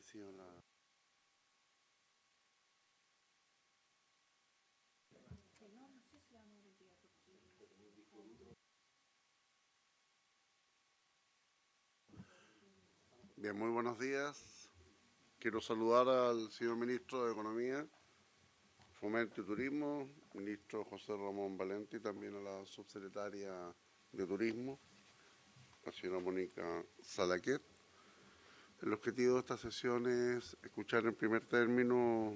sido la... Bien, muy buenos días. Quiero saludar al señor ministro de Economía, Fomento y Turismo, ministro José Ramón Valenti, también a la subsecretaria de Turismo, la señora Mónica Salaquet. El objetivo de esta sesión es escuchar en primer término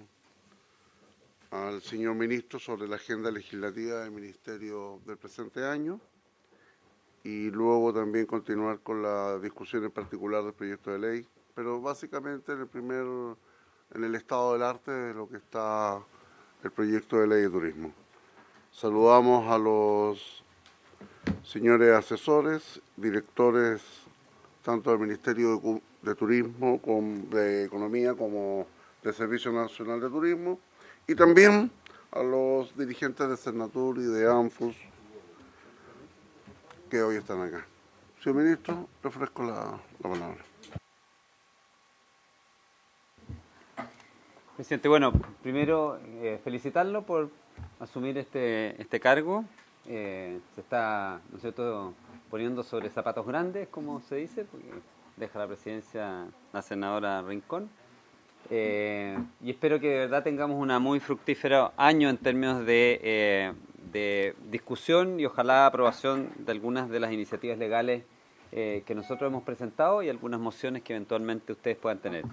al señor ministro sobre la agenda legislativa del Ministerio del presente año y luego también continuar con la discusión en particular del proyecto de ley, pero básicamente en el estado del arte de lo que está el proyecto de ley de turismo. Saludamos a los señores asesores, directores tanto del Ministerio de Turismo, de Economía, como del Servicio Nacional de Turismo, y también a los dirigentes de Cernatur y de ANFUS que hoy están acá. Señor ministro, le ofrezco la palabra. Presidente, bueno, primero felicitarlo por asumir este cargo. Se está, ¿no es cierto?, poniendo sobre zapatos grandes, como se dice, porque deja la presidencia la senadora Rincón. Y espero que de verdad tengamos una muy fructífero año en términos de discusión y ojalá aprobación de algunas de las iniciativas legales que nosotros hemos presentado y algunas mociones que eventualmente ustedes puedan tener.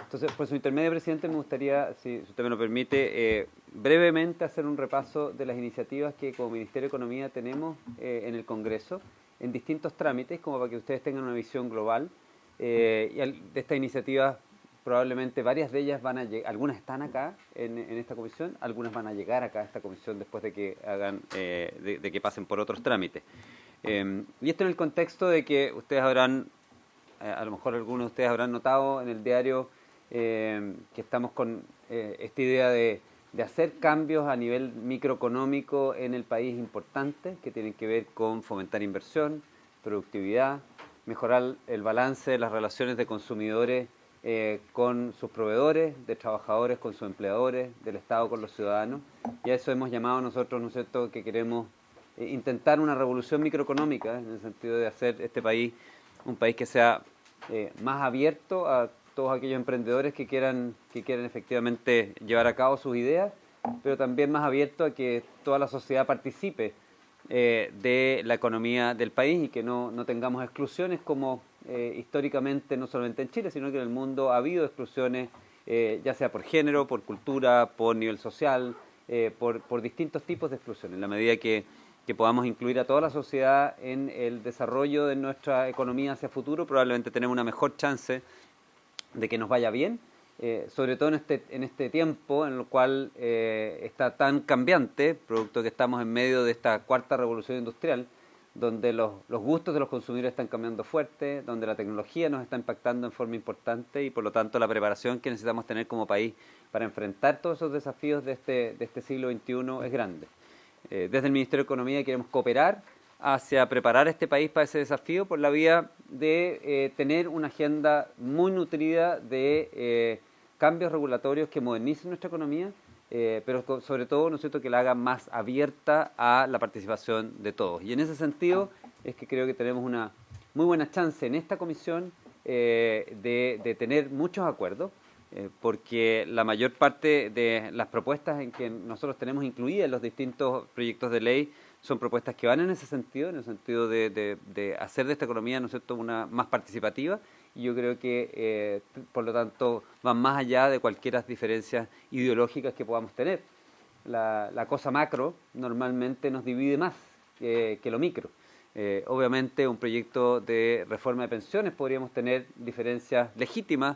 Entonces, por su intermedio, presidente, me gustaría, si usted me lo permite, brevemente hacer un repaso de las iniciativas que como Ministerio de Economía tenemos en el Congreso, en distintos trámites, como para que ustedes tengan una visión global. Y de estas iniciativas, probablemente varias de ellas van a llegar, algunas están acá en esta comisión, algunas van a llegar acá a esta comisión después de que hagan, de que pasen por otros trámites. Y esto en el contexto de que ustedes habrán, a lo mejor algunos de ustedes habrán notado en el diario que estamos con esta idea de hacer cambios a nivel microeconómico en el país importantes que tienen que ver con fomentar inversión, productividad, mejorar el balance de las relaciones de consumidores con sus proveedores, de trabajadores con sus empleadores, del Estado con los ciudadanos. Y a eso hemos llamado nosotros, ¿no es cierto?, que queremos intentar una revolución microeconómica, en el sentido de hacer este país un país que sea más abierto a todos aquellos emprendedores que quieran efectivamente llevar a cabo sus ideas, pero también más abierto a que toda la sociedad participe de la economía del país y que no tengamos exclusiones como históricamente, no solamente en Chile, sino que en el mundo ha habido exclusiones, ya sea por género, por cultura, por nivel social, por distintos tipos de exclusiones. En la medida que podamos incluir a toda la sociedad en el desarrollo de nuestra economía hacia futuro, probablemente tenemos una mejor chance de que nos vaya bien, sobre todo en este tiempo en el cual está tan cambiante, producto que estamos en medio de esta cuarta revolución industrial, donde los gustos de los consumidores están cambiando fuerte, donde la tecnología nos está impactando en forma importante y por lo tanto la preparación que necesitamos tener como país para enfrentar todos esos desafíos de este siglo XXI es grande. Desde el Ministerio de Economía queremos cooperar hacia preparar a este país para ese desafío por la vía de tener una agenda muy nutrida de cambios regulatorios que modernicen nuestra economía, pero sobre todo, ¿no es cierto?, que la hagan más abierta a la participación de todos. Y en ese sentido es que creo que tenemos una muy buena chance en esta comisión de tener muchos acuerdos, porque la mayor parte de las propuestas en que nosotros tenemos incluidas los distintos proyectos de ley son propuestas que van en el sentido de hacer de esta economía, ¿no es cierto?, una más participativa, y yo creo que, por lo tanto, van más allá de cualquier diferencias ideológicas que podamos tener. La cosa macro normalmente nos divide más que lo micro. Obviamente, un proyecto de reforma de pensiones podríamos tener diferencias legítimas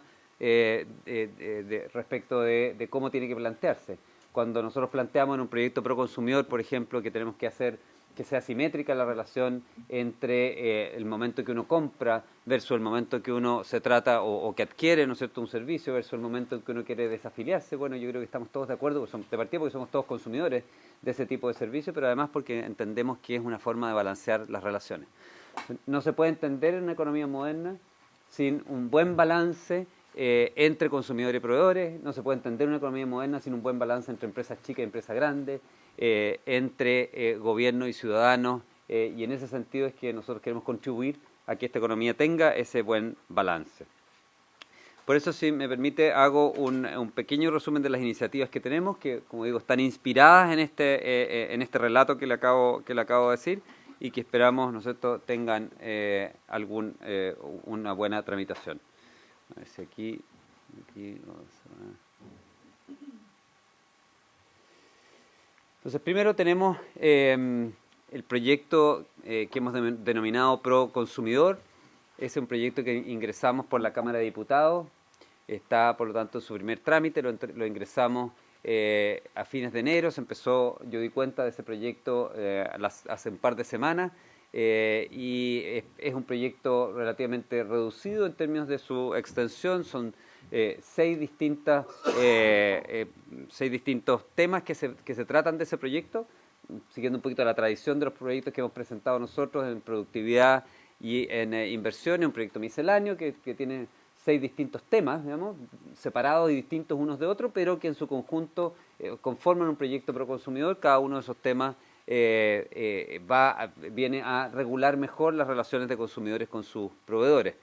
respecto de cómo tiene que plantearse. Cuando nosotros planteamos en un proyecto pro consumidor, por ejemplo, que tenemos que hacer que sea simétrica la relación entre el momento que uno compra versus el momento que uno se trata o que adquiere, ¿no es cierto?, un servicio versus el momento en que uno quiere desafiliarse. Bueno, yo creo que estamos todos de acuerdo, de partida porque somos todos consumidores de ese tipo de servicio, pero además porque entendemos que es una forma de balancear las relaciones. No se puede entender en una economía moderna sin un buen balance entre consumidores y proveedores. No se puede entender una economía moderna sin un buen balance entre empresas chicas y empresas grandes, entre gobierno y ciudadanos, y en ese sentido es que nosotros queremos contribuir a que esta economía tenga ese buen balance. Por eso, si me permite, hago un pequeño resumen de las iniciativas que tenemos, que, como digo, están inspiradas en este relato que le acabo de decir, y que esperamos, ¿no es cierto?, tengan una buena tramitación. A ver si aquí Entonces, primero tenemos el proyecto que hemos denominado Pro Consumidor. Es un proyecto que ingresamos por la Cámara de Diputados. Está, por lo tanto, en su primer trámite. Lo ingresamos a fines de enero. Yo di cuenta de ese proyecto hace un par de semanas. Y es un proyecto relativamente reducido en términos de su extensión. Son 6 distintos temas que se tratan de ese proyecto, siguiendo un poquito la tradición de los proyectos que hemos presentado nosotros en productividad y en inversión. Es un proyecto misceláneo que tiene 6 distintos temas, digamos, separados y distintos unos de otros, pero que en su conjunto conforman un proyecto pro consumidor. Cada uno de esos temas viene a regular mejor las relaciones de consumidores con sus proveedores.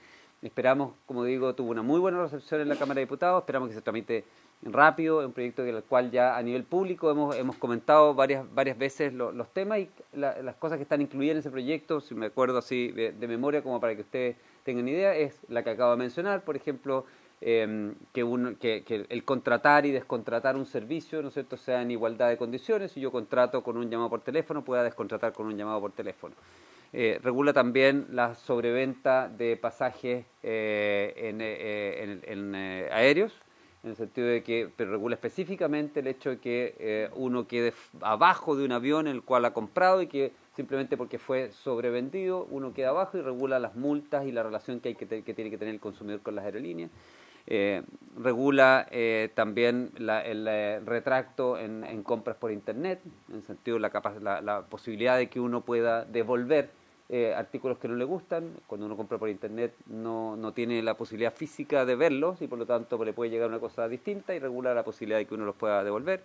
Esperamos, como digo, tuvo una muy buena recepción en la Cámara de Diputados. Esperamos que se tramite rápido. Es un proyecto del cual ya a nivel público hemos comentado varias veces los temas y las cosas que están incluidas en ese proyecto, si me acuerdo así de memoria, como para que ustedes tengan idea, es la que acabo de mencionar. Por ejemplo, que el contratar y descontratar un servicio, ¿no es cierto?, sea en igualdad de condiciones. Si yo contrato con un llamado por teléfono, pueda descontratar con un llamado por teléfono. Regula también la sobreventa de pasajes aéreos, en el sentido de que regula específicamente el hecho de que uno quede abajo de un avión en el cual ha comprado y que simplemente porque fue sobrevendido uno queda abajo, y regula las multas y la relación que tiene que tener el consumidor con las aerolíneas. Regula también el retracto en compras por internet, en el sentido de la posibilidad de que uno pueda devolver artículos que no le gustan. Cuando uno compra por internet no tiene la posibilidad física de verlos y por lo tanto le puede llegar una cosa distinta, y regula la posibilidad de que uno los pueda devolver.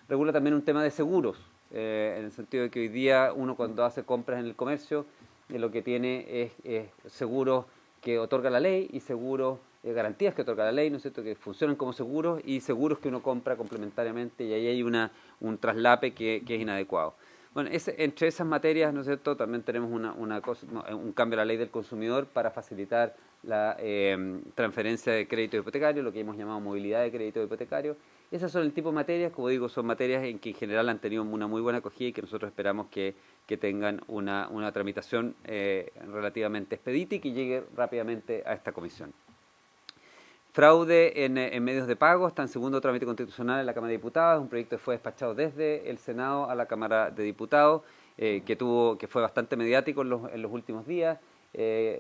Regula también un tema de seguros, en el sentido de que hoy día uno, cuando hace compras en el comercio, lo que tiene es seguros que otorga la ley y seguros, garantías que otorga la ley, ¿no es cierto?, que funcionan como seguros, y seguros que uno compra complementariamente, y ahí hay un traslape que es inadecuado. Bueno, entre esas materias, ¿no es cierto?, también tenemos un cambio a la ley del consumidor para facilitar la transferencia de crédito hipotecario, lo que hemos llamado movilidad de crédito hipotecario. Esas son el tipo de materias, como digo, son materias en que en general han tenido una muy buena acogida y que nosotros esperamos que tengan una tramitación relativamente expedita y que llegue rápidamente a esta comisión. Fraude en medios de pago está en segundo trámite constitucional en la Cámara de Diputados. Es un proyecto que fue despachado desde el Senado a la Cámara de Diputados, que fue bastante mediático en los últimos días.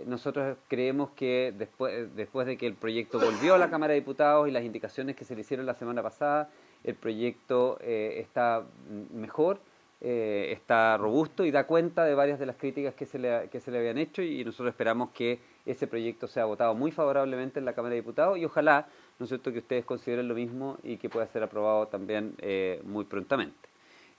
Nosotros creemos que después de que el proyecto volvió a la Cámara de Diputados y las indicaciones que se le hicieron la semana pasada, el proyecto está mejor, está robusto y da cuenta de varias de las críticas que se le habían hecho, y nosotros esperamos que ese proyecto sea votado muy favorablemente en la Cámara de Diputados, y ojalá, ¿no es cierto?, que ustedes consideren lo mismo y que pueda ser aprobado también muy prontamente.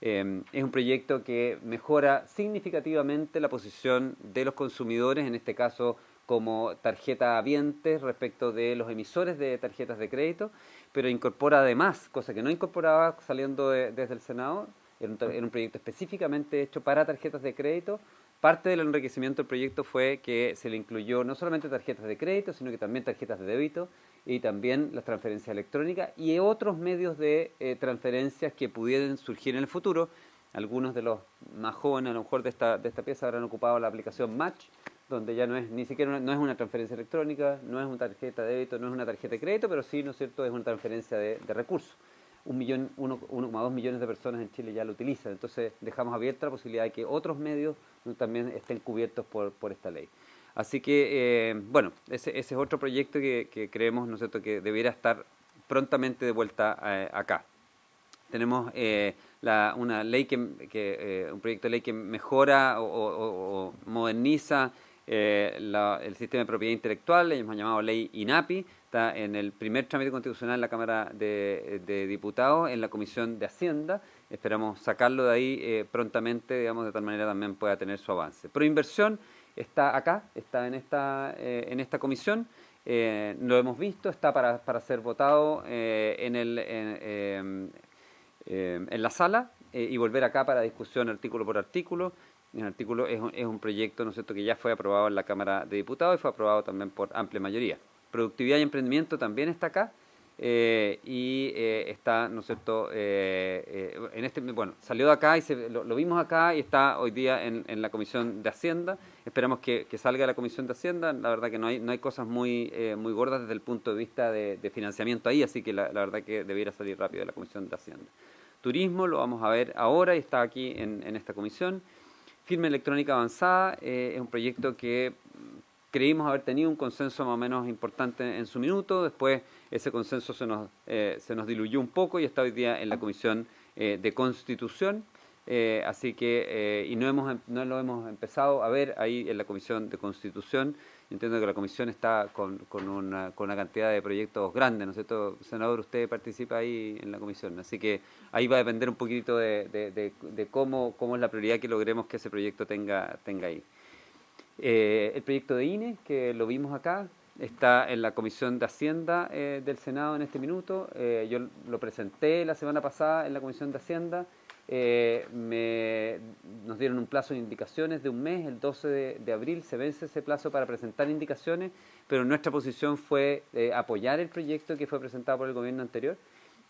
Es un proyecto que mejora significativamente la posición de los consumidores, en este caso como tarjeta habientes respecto de los emisores de tarjetas de crédito, pero incorpora además, cosa que no incorporaba saliendo desde el Senado. Era un proyecto específicamente hecho para tarjetas de crédito. Parte del enriquecimiento del proyecto fue que se le incluyó no solamente tarjetas de crédito, sino que también tarjetas de débito, y también las transferencias electrónicas y otros medios de transferencias que pudieran surgir en el futuro. Algunos de los más jóvenes, a lo mejor de esta pieza, habrán ocupado la aplicación Match, donde ya no es ni siquiera no es una transferencia electrónica, no es una tarjeta de débito, no es una tarjeta de crédito, pero sí, ¿no es cierto?, es una transferencia de recursos. 1,2 millones de personas en Chile ya lo utilizan. Entonces dejamos abierta la posibilidad de que otros medios también estén cubiertos por esta ley. Así que, bueno, ese es otro proyecto que creemos, ¿no es cierto?, que debiera estar prontamente de vuelta acá. Tenemos un proyecto de ley que mejora o moderniza el sistema de propiedad intelectual, le hemos llamado ley INAPI, está en el primer trámite constitucional en la Cámara de Diputados, en la Comisión de Hacienda. Esperamos sacarlo de ahí prontamente, digamos, de tal manera también pueda tener su avance. Proinversión está acá, está en esta comisión. Lo hemos visto, está para ser votado en la sala y volver acá para discusión artículo por artículo. El artículo es un proyecto, ¿no es cierto?, que ya fue aprobado en la Cámara de Diputados y fue aprobado también por amplia mayoría. Productividad y emprendimiento también está acá está, ¿no es cierto?, bueno, salió de acá y lo vimos acá y está hoy día en la Comisión de Hacienda. Esperamos que salga de la Comisión de Hacienda. La verdad que no hay cosas muy gordas desde el punto de vista de financiamiento ahí, así que la verdad que debiera salir rápido de la Comisión de Hacienda. Turismo lo vamos a ver ahora y está aquí en esta comisión. Firma electrónica avanzada es un proyecto que creímos haber tenido un consenso más o menos importante en su minuto. Después ese consenso se nos diluyó un poco y está hoy día en la Comisión de Constitución. Así que no lo hemos empezado a ver ahí en la Comisión de Constitución. Entiendo que la comisión está con una cantidad de proyectos grandes, ¿no es cierto? Senador, usted participa ahí en la comisión, así que ahí va a depender un poquito de cómo es la prioridad que logremos que ese proyecto tenga ahí. El proyecto de INE, que lo vimos acá, está en la Comisión de Hacienda del Senado en este minuto. Yo lo presenté la semana pasada en la Comisión de Hacienda. Nos dieron un plazo de indicaciones de un mes, el 12 de abril se vence ese plazo para presentar indicaciones, pero nuestra posición fue apoyar el proyecto que fue presentado por el gobierno anterior,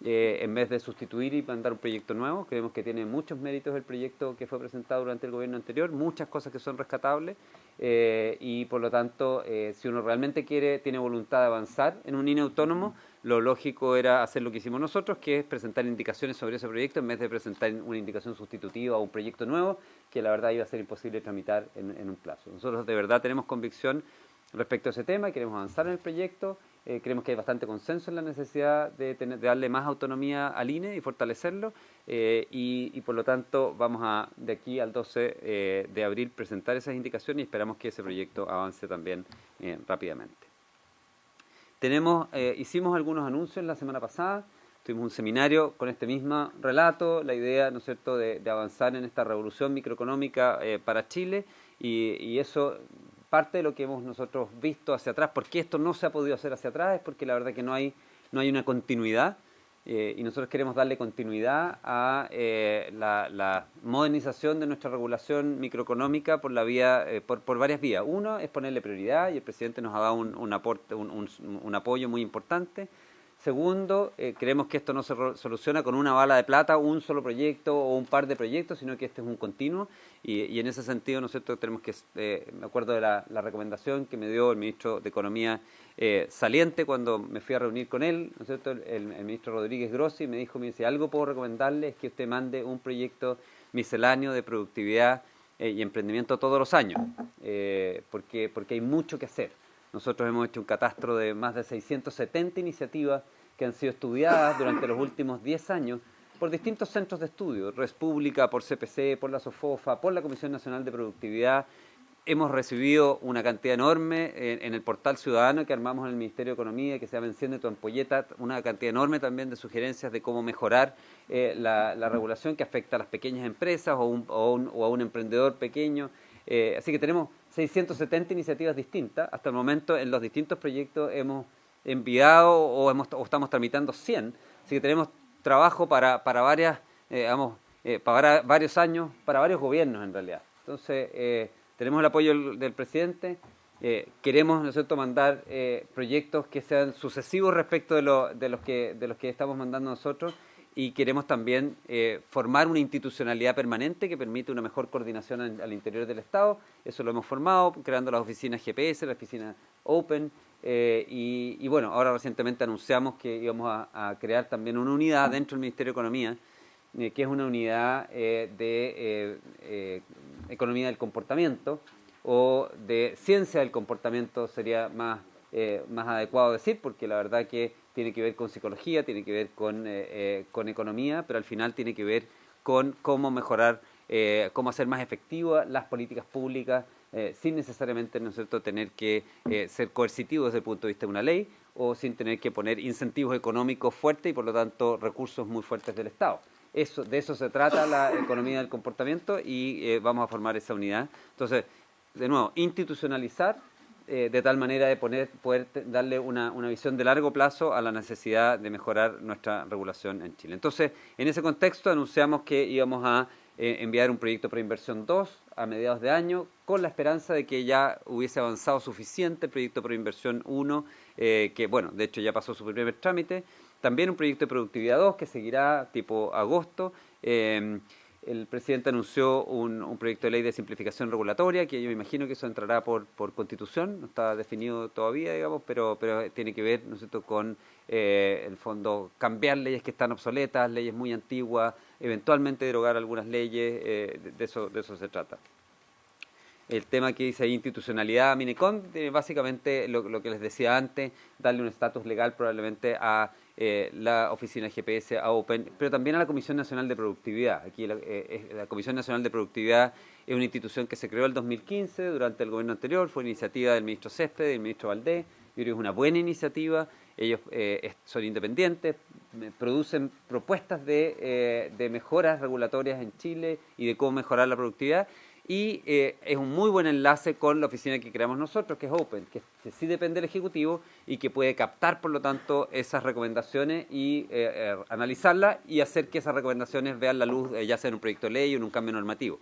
en vez de sustituir y mandar un proyecto nuevo. Creemos que tiene muchos méritos el proyecto que fue presentado durante el gobierno anterior, muchas cosas que son rescatables, y por lo tanto, si uno realmente tiene voluntad de avanzar en un INE autónomo, lo lógico era hacer lo que hicimos nosotros, que es presentar indicaciones sobre ese proyecto en vez de presentar una indicación sustitutiva o un proyecto nuevo, que la verdad iba a ser imposible tramitar en un plazo. Nosotros de verdad tenemos convicción respecto a ese tema, queremos avanzar en el proyecto, creemos que hay bastante consenso en la necesidad de darle más autonomía al INE y fortalecerlo, y por lo tanto vamos de aquí al 12 de abril presentar esas indicaciones y esperamos que ese proyecto avance también rápidamente. Hicimos algunos anuncios la semana pasada, tuvimos un seminario con este mismo relato, la idea, ¿no es cierto?, de avanzar en esta revolución microeconómica para Chile, y eso, parte de lo que hemos nosotros visto hacia atrás. ¿Por qué esto no se ha podido hacer hacia atrás? Es porque la verdad que no hay una continuidad, y nosotros queremos darle continuidad a la modernización de nuestra regulación microeconómica por varias vías. Uno es ponerle prioridad, y el presidente nos ha dado un apoyo muy importante. Segundo, creemos que esto no se soluciona con una bala de plata, un solo proyecto o un par de proyectos, sino que este es un continuo, y en ese sentido nosotros tenemos que, me acuerdo de la recomendación que me dio el ministro de Economía saliente cuando me fui a reunir con él, ¿no es cierto?, el ministro Rodríguez Grossi me dijo, si algo puedo recomendarle es que usted mande un proyecto misceláneo de productividad y emprendimiento todos los años, porque hay mucho que hacer. Nosotros hemos hecho un catastro de más de 670 iniciativas que han sido estudiadas durante los últimos 10 años por distintos centros de estudio, Res Pública, por CPC, por la SOFOFA, por la Comisión Nacional de Productividad. Hemos recibido una cantidad enorme en el portal ciudadano que armamos en el Ministerio de Economía, que se llama Enciende tu ampolleta, una cantidad enorme también de sugerencias de cómo mejorar la regulación que afecta a las pequeñas empresas o a un emprendedor pequeño. Así que tenemos 670 iniciativas distintas. Hasta el momento en los distintos proyectos hemos enviado o estamos tramitando 100. Así que tenemos trabajo para varios años, para varios gobiernos en realidad. Entonces, tenemos el apoyo del presidente. Queremos, ¿no es cierto?, mandar proyectos que sean sucesivos respecto de los que estamos mandando nosotros, y queremos también formar una institucionalidad permanente que permite una mejor coordinación al interior del Estado. Eso lo hemos formado, creando las oficinas GPS, la oficina Open, y bueno, ahora recientemente anunciamos que íbamos a crear también una unidad dentro del Ministerio de Economía, que es una unidad de economía del comportamiento, o de ciencia del comportamiento sería más adecuado decir, porque la verdad que tiene que ver con psicología, tiene que ver con economía, pero al final tiene que ver con cómo mejorar, cómo hacer más efectivas las políticas públicas sin necesariamente, ¿no es cierto?, tener que ser coercitivos desde el punto de vista de una ley o sin tener que poner incentivos económicos fuertes y, por lo tanto, recursos muy fuertes del Estado. De eso se trata la economía del comportamiento y vamos a formar esa unidad. Entonces, de nuevo, institucionalizar de tal manera de poder darle una visión de largo plazo a la necesidad de mejorar nuestra regulación en Chile. Entonces, en ese contexto anunciamos que íbamos a enviar un proyecto Preinversión 2 a mediados de año, con la esperanza de que ya hubiese avanzado suficiente el proyecto Preinversión 1, que bueno, de hecho ya pasó su primer trámite. También un proyecto de Productividad 2 que seguirá tipo agosto. El presidente anunció un proyecto de ley de simplificación regulatoria, que yo me imagino que eso entrará por constitución, no está definido todavía, digamos, pero tiene que ver, ¿no es cierto?, con el fondo cambiar leyes que están obsoletas, leyes muy antiguas, eventualmente derogar algunas leyes, de eso se trata. El tema que dice ahí, institucionalidad, Minecon, básicamente lo que les decía antes, darle un estatus legal probablemente a la oficina GPS, a Open, pero también a la Comisión Nacional de Productividad. Aquí la Comisión Nacional de Productividad es una institución que se creó en el 2015 durante el gobierno anterior, fue iniciativa del ministro Céspedes y del ministro Valdés. Yo creo que es una buena iniciativa. Ellos son independientes, producen propuestas de mejoras regulatorias en Chile y de cómo mejorar la productividad. Y es un muy buen enlace con la oficina que creamos nosotros, que es Open, que sí depende del Ejecutivo y que puede captar, por lo tanto, esas recomendaciones y analizarlas y hacer que esas recomendaciones vean la luz, ya sea en un proyecto de ley o en un cambio normativo.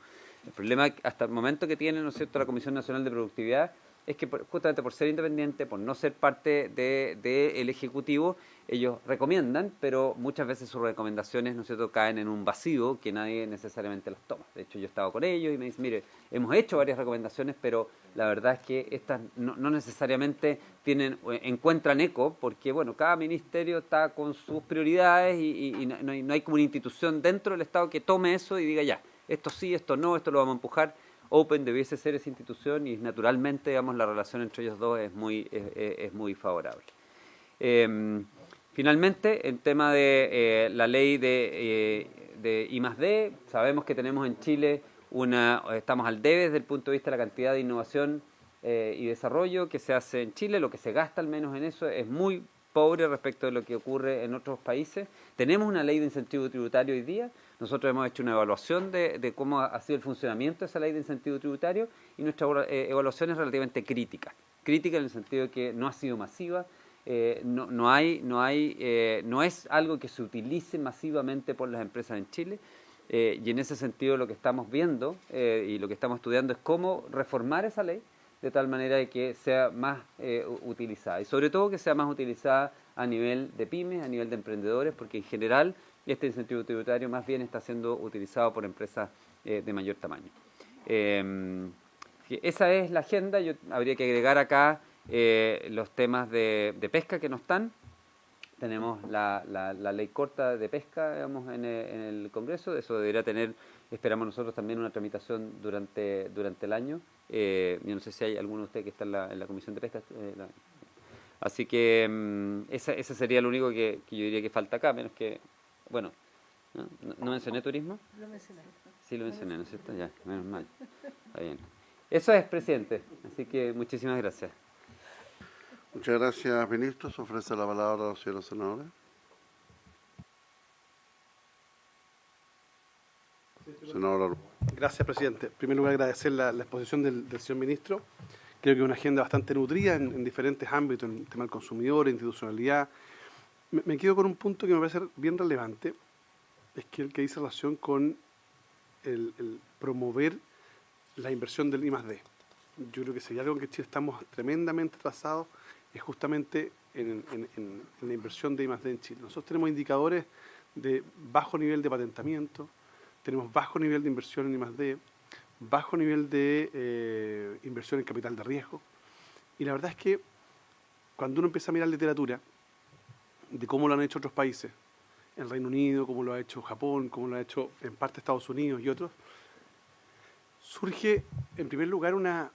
El problema hasta el momento que tiene, ¿no es cierto?, la Comisión Nacional de Productividad es que justamente por ser independiente, por no ser parte del Ejecutivo, ellos recomiendan, pero muchas veces sus recomendaciones, ¿no es cierto?, caen en un vacío que nadie necesariamente las toma. De hecho, yo he estado con ellos y me dicen, mire, hemos hecho varias recomendaciones, pero la verdad es que estas no necesariamente encuentran eco, porque bueno, cada ministerio está con sus prioridades y no hay como una institución dentro del Estado que tome eso y diga ya, esto sí, esto no, esto lo vamos a empujar. Open debiese ser esa institución y naturalmente, digamos, la relación entre ellos dos es muy favorable. Finalmente, el tema de la ley de I+D, sabemos que tenemos en Chile estamos al debe desde el punto de vista de la cantidad de innovación y desarrollo que se hace en Chile, lo que se gasta al menos en eso es muy pobre respecto de lo que ocurre en otros países. Tenemos una ley de incentivo tributario hoy día. Nosotros hemos hecho una evaluación de cómo ha sido el funcionamiento de esa ley de incentivo tributario y nuestra evaluación es relativamente crítica. Crítica en el sentido de que no ha sido masiva, no es algo que se utilice masivamente por las empresas en Chile. Y en ese sentido lo que estamos viendo y lo que estamos estudiando es cómo reformar esa ley de tal manera de que sea más utilizada y sobre todo que sea más utilizada a nivel de pymes, a nivel de emprendedores, porque en general este incentivo tributario más bien está siendo utilizado por empresas de mayor tamaño. Esa es la agenda. Yo habría que agregar acá los temas de pesca que no están. Tenemos la ley corta de pesca, digamos, en el Congreso. Eso debería tener, esperamos nosotros, también una tramitación durante el año. Yo no sé si hay alguno de ustedes que está en la Comisión de Pesca. Así que ese sería lo único que yo diría que falta acá, menos que, bueno, ¿no mencioné turismo? Lo mencioné. Sí, lo mencioné, ¿no es cierto? Ya, menos mal. Está bien. Eso es, presidente. Así que muchísimas gracias. Muchas gracias, ministro. Se ofrece la palabra a los señores senadores. Senador. Gracias, presidente. En primer lugar, agradecer la exposición del señor ministro. Creo que es una agenda bastante nutrida en diferentes ámbitos, en el tema del consumidor, institucionalidad. Me quedo con un punto que me parece bien relevante, es que el que dice relación con el promover la inversión del I+D. Yo creo que si hay algo en que Chile estamos tremendamente atrasados es justamente en la inversión de I+D en Chile. Nosotros tenemos indicadores de bajo nivel de patentamiento, tenemos bajo nivel de inversión en I+D, bajo nivel de inversión en capital de riesgo. Y la verdad es que cuando uno empieza a mirar literatura de cómo lo han hecho otros países, el Reino Unido, cómo lo ha hecho Japón, cómo lo ha hecho en parte Estados Unidos y otros, surge en primer lugar una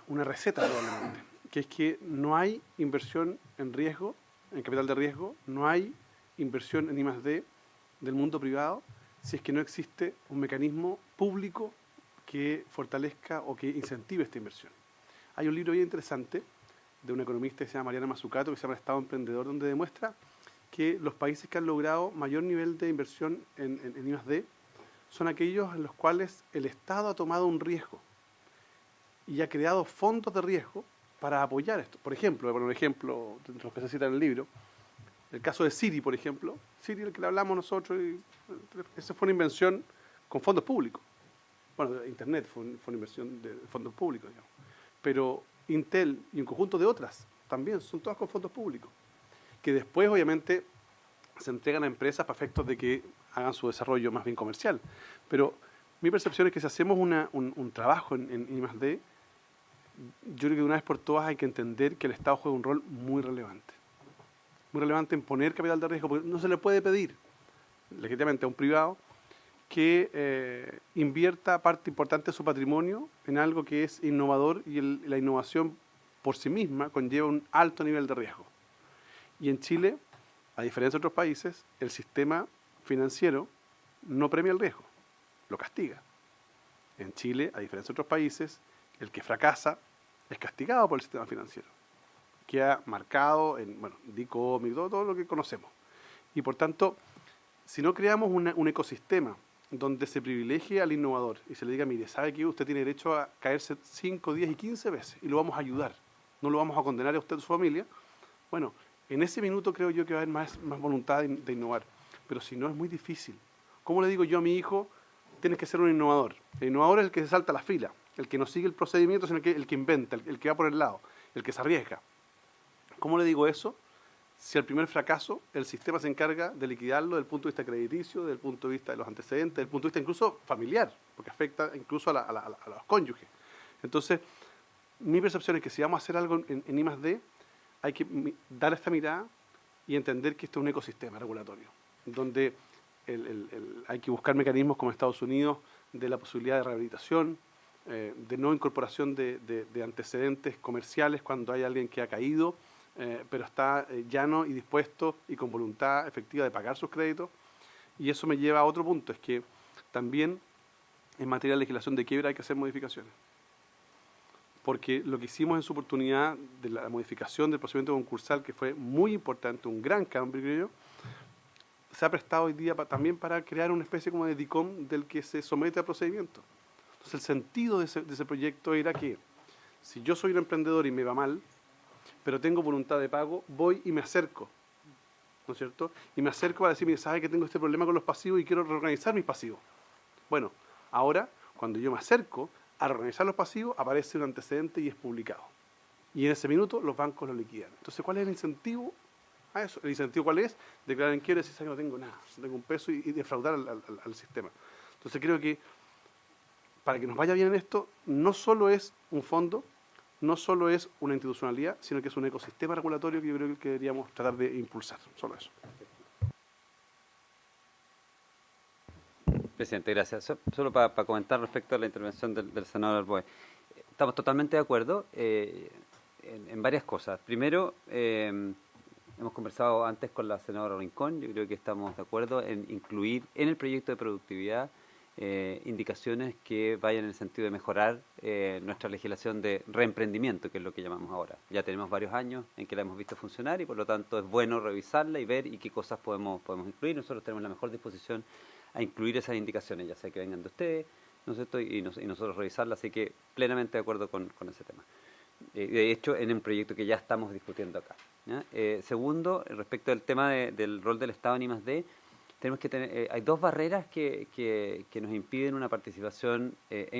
receta probablemente, que es que no hay inversión en riesgo, en capital de riesgo, no hay inversión en I+D del mundo privado si es que no existe un mecanismo público que fortalezca o que incentive esta inversión. Hay un libro bien interesante de una economista que se llama Mariana Mazzucato, que se llama El Estado Emprendedor, donde demuestra que los países que han logrado mayor nivel de inversión en I+D son aquellos en los cuales el Estado ha tomado un riesgo y ha creado fondos de riesgo para apoyar esto. Por ejemplo, voy a poner un ejemplo de los que se citan en el libro, el caso de Siri, por ejemplo. Siri, el que le hablamos nosotros, esa fue una invención con fondos públicos. Bueno, Internet fue una inversión de fondos públicos, digamos. Pero Intel y un conjunto de otras también son todas con fondos públicos, que después obviamente se entregan a empresas para efectos de que hagan su desarrollo más bien comercial. Pero mi percepción es que si hacemos un trabajo en I+D, yo creo que de una vez por todas hay que entender que el Estado juega un rol muy relevante. Muy relevante en poner capital de riesgo, porque no se le puede pedir legítimamente a un privado que invierta parte importante de su patrimonio en algo que es innovador y la innovación por sí misma conlleva un alto nivel de riesgo. Y en Chile, a diferencia de otros países, el sistema financiero no premia el riesgo, lo castiga. En Chile, a diferencia de otros países, el que fracasa es castigado por el sistema financiero. Queda marcado en, DICOM y todo lo que conocemos. Y por tanto, si no creamos un ecosistema donde se privilegie al innovador y se le diga, mire, ¿sabe que usted tiene derecho a caerse 5, 10 y 15 veces? Y lo vamos a ayudar, no lo vamos a condenar a usted y a su familia. Bueno, en ese minuto creo yo que va a haber más voluntad de innovar. Pero si no, es muy difícil. ¿Cómo le digo yo a mi hijo, tienes que ser un innovador? El innovador es el que se salta la fila, el que no sigue el procedimiento, sino el que inventa, el que va por el lado, el que se arriesga. ¿Cómo le digo eso? Si al primer fracaso el sistema se encarga de liquidarlo desde el punto de vista crediticio, desde el punto de vista de los antecedentes, desde el punto de vista incluso familiar, porque afecta incluso a los cónyuges. Entonces, mi percepción es que si vamos a hacer algo en I+D, hay que dar esta mirada y entender que esto es un ecosistema regulatorio, donde hay que buscar mecanismos como Estados Unidos de la posibilidad de rehabilitación, de no incorporación de antecedentes comerciales cuando hay alguien que ha caído, pero está llano y dispuesto y con voluntad efectiva de pagar sus créditos. Y eso me lleva a otro punto, es que también en materia de legislación de quiebra hay que hacer modificaciones. Porque lo que hicimos en su oportunidad de la modificación del procedimiento concursal, que fue muy importante, un gran cambio, creo yo, se ha prestado hoy día también para crear una especie como de DICOM del que se somete a procedimiento. Entonces el sentido de ese proyecto era que si yo soy un emprendedor y me va mal, pero tengo voluntad de pago, voy y me acerco, ¿no es cierto? Y me acerco para decir, mire, ¿sabe que tengo este problema con los pasivos y quiero reorganizar mis pasivos? Bueno, ahora, cuando yo me acerco a reorganizar los pasivos, aparece un antecedente y es publicado. Y en ese minuto los bancos lo liquidan. Entonces, ¿cuál es el incentivo a eso? ¿El incentivo cuál es? Declarar en quiebra y decir, ¿sabe que no tengo nada? No tengo un peso y defraudar al sistema. Entonces, creo que para que nos vaya bien en esto, no solo es un fondo, no solo es una institucionalidad, sino que es un ecosistema regulatorio que yo creo que deberíamos tratar de impulsar. Solo eso. Presidente, gracias. Solo para comentar respecto a la intervención del senador Arboe. Estamos totalmente de acuerdo en varias cosas. Primero, hemos conversado antes con la senadora Rincón. Yo creo que estamos de acuerdo en incluir en el proyecto de productividad indicaciones que vayan en el sentido de mejorar nuestra legislación de reemprendimiento, que es lo que llamamos ahora. Ya tenemos varios años en que la hemos visto funcionar y por lo tanto es bueno revisarla y ver y qué cosas podemos incluir. Nosotros tenemos la mejor disposición a incluir esas indicaciones, ya sea que vengan de ustedes, ¿no es cierto? Y nosotros revisarlas, así que plenamente de acuerdo con ese tema. De hecho, en un proyecto que ya estamos discutiendo acá, ¿ya? Segundo, respecto al tema del rol del Estado en I+D, tenemos que tener, hay dos barreras que nos impiden una participación,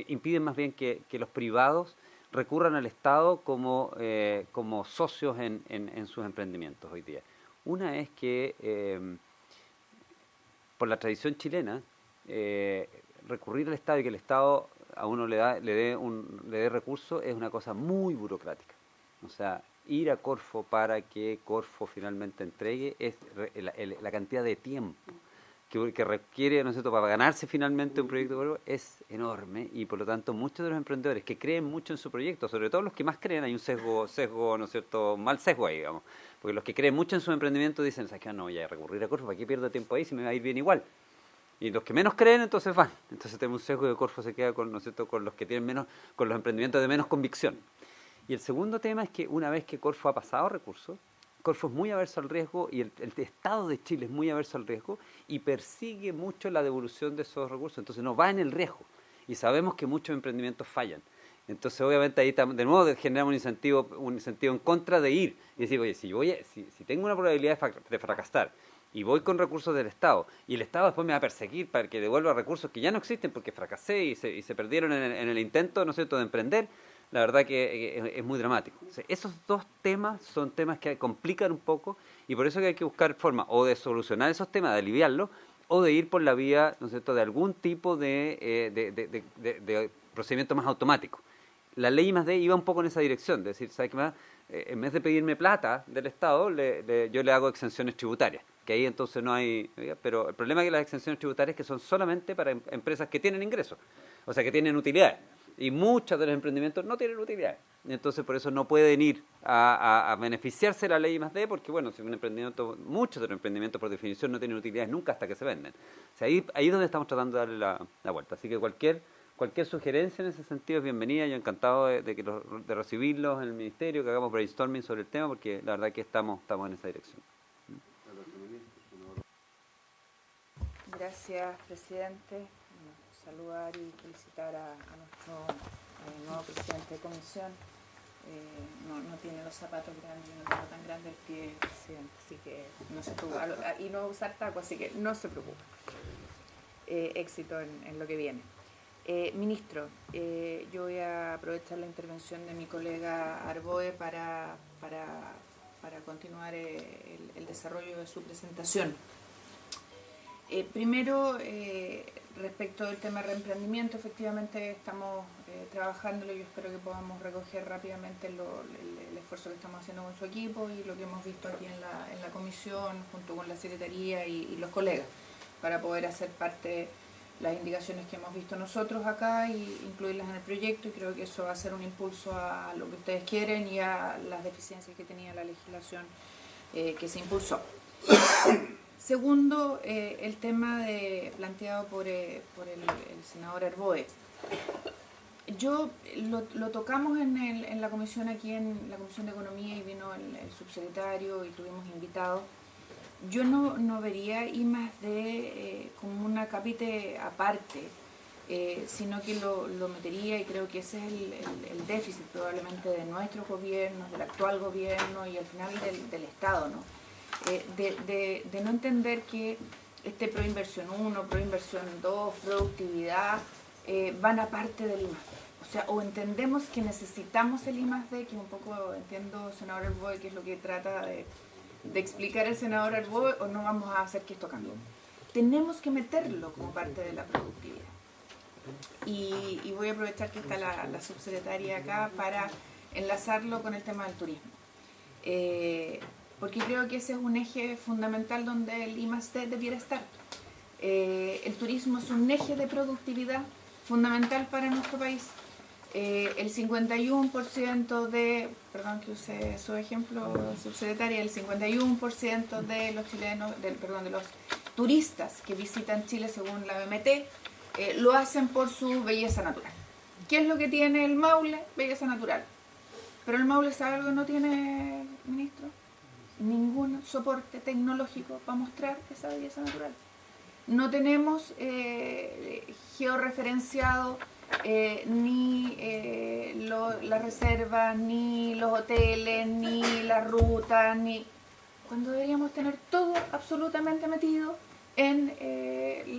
impiden más bien que los privados recurran al Estado como socios en sus emprendimientos hoy día. Una es que por la tradición chilena, recurrir al Estado y que el Estado a uno le dé recursos es una cosa muy burocrática. O sea, ir a Corfo para que Corfo finalmente entregue es la cantidad de tiempo que requiere, ¿no es cierto?, para ganarse finalmente un proyecto es enorme y por lo tanto muchos de los emprendedores que creen mucho en su proyecto, sobre todo los que más creen, hay un sesgo, ¿no es cierto?, mal sesgo ahí, digamos, porque los que creen mucho en su emprendimiento dicen, ¿sabes qué? No voy a recurrir a Corfo, ¿para qué pierdo tiempo ahí si me va a ir bien igual? Y los que menos creen, entonces van. Entonces tenemos un sesgo de Corfo se queda con, ¿no es cierto?, con los que tienen menos, con los emprendimientos de menos convicción. Y el segundo tema es que una vez que Corfo ha pasado recursos, Corfo es muy averso al riesgo y el Estado de Chile es muy averso al riesgo y persigue mucho la devolución de esos recursos. Entonces no va en el riesgo. Y sabemos que muchos emprendimientos fallan. Entonces obviamente ahí de nuevo generamos un incentivo en contra de ir y decir, oye, si tengo una probabilidad de fracasar y voy con recursos del Estado y el Estado después me va a perseguir para que devuelva recursos que ya no existen porque fracasé y se perdieron en el intento, ¿no es cierto?, de emprender, la verdad que es muy dramático. O sea, esos dos temas son temas que complican un poco y por eso que hay que buscar formas o de solucionar esos temas, de aliviarlos, o de ir por la vía, ¿no es cierto?, de algún tipo de procedimiento más automático. La ley I+D iba un poco en esa dirección, de decir, ¿sabes qué más? En vez de pedirme plata del Estado, yo le hago exenciones tributarias, que ahí entonces no hay... Pero el problema es que las exenciones tributarias que son solamente para empresas que tienen ingresos, o sea, que tienen utilidades. Y muchos de los emprendimientos no tienen utilidades. Y entonces por eso no pueden ir a beneficiarse de la ley I+D, porque bueno, si un emprendimiento, muchos de los emprendimientos por definición no tienen utilidades nunca hasta que se venden. O sea, ahí es donde estamos tratando de darle la vuelta. Así que cualquier sugerencia en ese sentido es bienvenida. Yo encantado de recibirlos en el Ministerio, que hagamos brainstorming sobre el tema, porque la verdad que estamos en esa dirección. Gracias, presidente. Bueno, saludar y felicitar a nuestro nuevo presidente de comisión. No tiene los zapatos grandes, no tengo tan grande el pie, presidente, así que no se preocupe. Y no va a usar taco, así que no se preocupe. Éxito en lo que viene. Ministro, yo voy a aprovechar la intervención de mi colega Arboe para continuar el desarrollo de su presentación. Primero, respecto del tema de reemprendimiento, efectivamente estamos trabajándolo. Yo espero que podamos recoger rápidamente el esfuerzo que estamos haciendo con su equipo y lo que hemos visto aquí en la comisión junto con la Secretaría y los colegas, para poder hacer parte las indicaciones que hemos visto nosotros acá e incluirlas en el proyecto, y creo que eso va a ser un impulso a lo que ustedes quieren y a las deficiencias que tenía la legislación que se impulsó. Segundo, el tema planteado por el senador Arboe. Yo lo tocamos en la comisión aquí, en la Comisión de Economía, y vino el subsecretario y tuvimos invitados. Yo no vería I+D como una capite aparte, sino que lo metería, y creo que ese es el déficit probablemente de nuestros gobiernos, del actual gobierno y al final del Estado, ¿no? De no entender que este Proinversión 1, Proinversión 2, productividad, van aparte del I+D. O sea, o entendemos que necesitamos el I+D, que un poco entiendo, senador Arboe, que es lo que trata de explicar el senador Arboe, o no vamos a hacer que esto cambie. Tenemos que meterlo como parte de la productividad. Y voy a aprovechar que está la subsecretaria acá para enlazarlo con el tema del turismo. Porque creo que ese es un eje fundamental donde el I+D debiera estar. El turismo es un eje de productividad fundamental para nuestro país. El 51% perdón que use su ejemplo, subsecretaria, el 51% de los chilenos, de los turistas que visitan Chile según la BMT, lo hacen por su belleza natural. ¿Qué es lo que tiene el Maule? Belleza natural. Pero el Maule, ¿sabe algo que no tiene, ministro? Ningún soporte tecnológico para mostrar esa belleza natural. No tenemos georreferenciado ni las reservas, ni los hoteles, ni las rutas, cuando deberíamos tener todo absolutamente metido en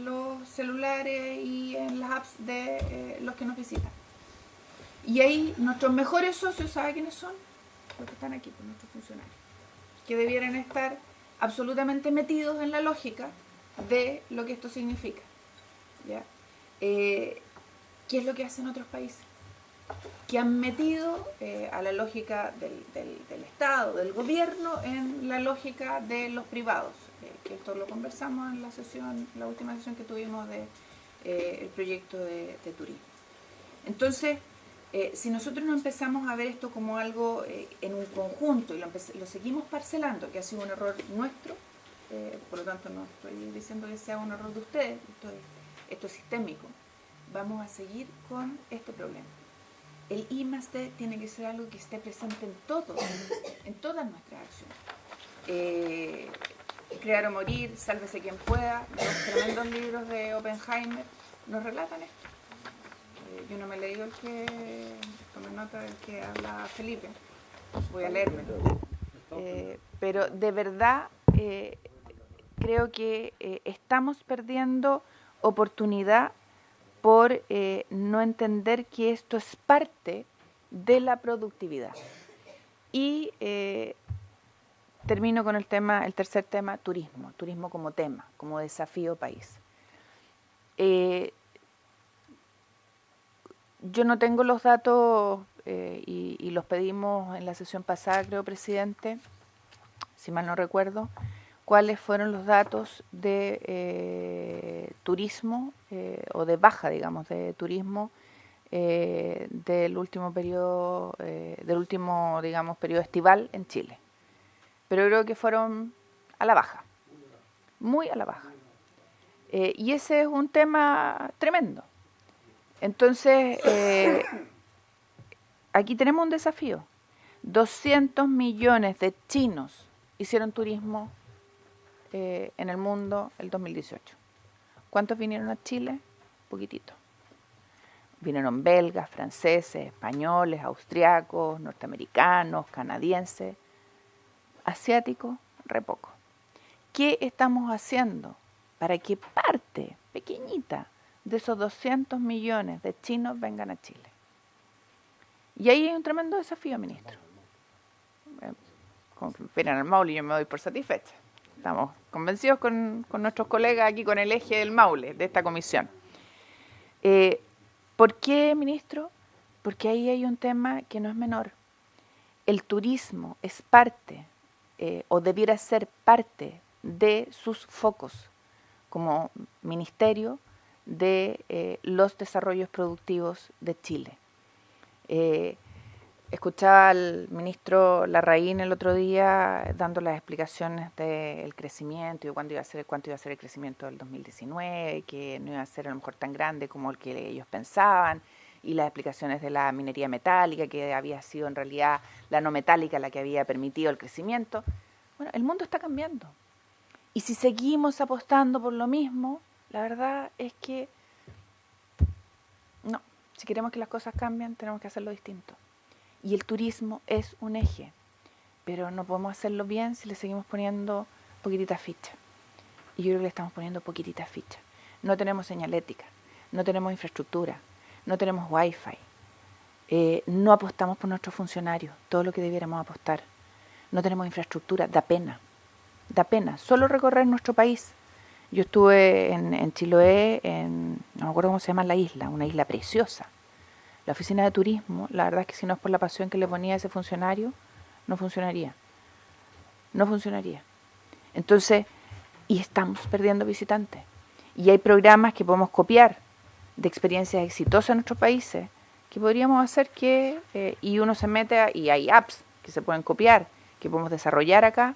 los celulares y en las apps de los que nos visitan. Y ahí nuestros mejores socios, ¿sabe quiénes son? Los que están aquí, pues nuestros funcionarios, que debieran estar absolutamente metidos en la lógica de lo que esto significa, ¿ya? ¿Qué es lo que hacen otros países? Que han metido a la lógica del Estado, del gobierno, en la lógica de los privados. Que esto lo conversamos en la última sesión que tuvimos del proyecto de turismo. Entonces, si nosotros no empezamos a ver esto como algo en un conjunto y lo seguimos parcelando, que ha sido un error nuestro, por lo tanto no estoy diciendo que sea un error de ustedes, esto es sistémico. Vamos a seguir con este problema. El I+D tiene que ser algo que esté presente en todas nuestras acciones. Crear o morir, sálvese quien pueda, los tremendos libros de Oppenheimer nos relatan esto. Yo no me he leído el que, tomé nota del que habla Felipe, voy a leérmelo. Pero de verdad creo que estamos perdiendo oportunidad por no entender que esto es parte de la productividad. Y termino con el tercer tema, turismo como tema, como desafío país. Yo no tengo los datos y los pedimos en la sesión pasada, creo, presidente, si mal no recuerdo, cuáles fueron los datos de turismo o de baja, digamos, de turismo del último periodo, digamos, periodo estival en Chile. Pero creo que fueron a la baja, muy a la baja. Y ese es un tema tremendo. Entonces, aquí tenemos un desafío. 200 millones de chinos hicieron turismo en el mundo el 2018. ¿Cuántos vinieron a Chile? Poquitito. Vinieron belgas, franceses, españoles, austriacos, norteamericanos, canadienses, asiáticos, re poco. ¿Qué estamos haciendo para que parte pequeñita de esos 200 millones de chinos vengan a Chile? Y ahí hay un tremendo desafío, ministro. Vienen al Maule y yo me doy por satisfecha. Estamos convencidos con nuestros colegas aquí, con el eje del Maule, de esta comisión. ¿Por qué, ministro? Porque ahí hay un tema que no es menor. El turismo es parte, o debiera ser parte de sus focos como ministerio de los desarrollos productivos de Chile. Escuchaba al ministro Larraín el otro día dando las explicaciones del crecimiento y de cuánto iba a ser el crecimiento del 2019, que no iba a ser a lo mejor tan grande como el que ellos pensaban, y las explicaciones de la minería metálica, que había sido en realidad la no metálica la que había permitido el crecimiento. Bueno, el mundo está cambiando. Y si seguimos apostando por lo mismo, la verdad es que no. Si queremos que las cosas cambien, tenemos que hacerlo distinto. Y el turismo es un eje, pero no podemos hacerlo bien si le seguimos poniendo poquititas fichas. Y yo creo que le estamos poniendo poquititas fichas. No tenemos señalética, no tenemos infraestructura, no tenemos wifi, no apostamos por nuestros funcionarios, todo lo que debiéramos apostar. No tenemos infraestructura, da pena. Solo recorrer nuestro país. Yo estuve en Chiloé, no me acuerdo cómo se llama la isla, una isla preciosa. La oficina de turismo, la verdad es que si no es por la pasión que le ponía a ese funcionario, no funcionaría. Entonces, y estamos perdiendo visitantes. Y hay programas que podemos copiar de experiencias exitosas en nuestros países, que podríamos hacer y uno se mete, y hay apps que se pueden copiar, que podemos desarrollar acá,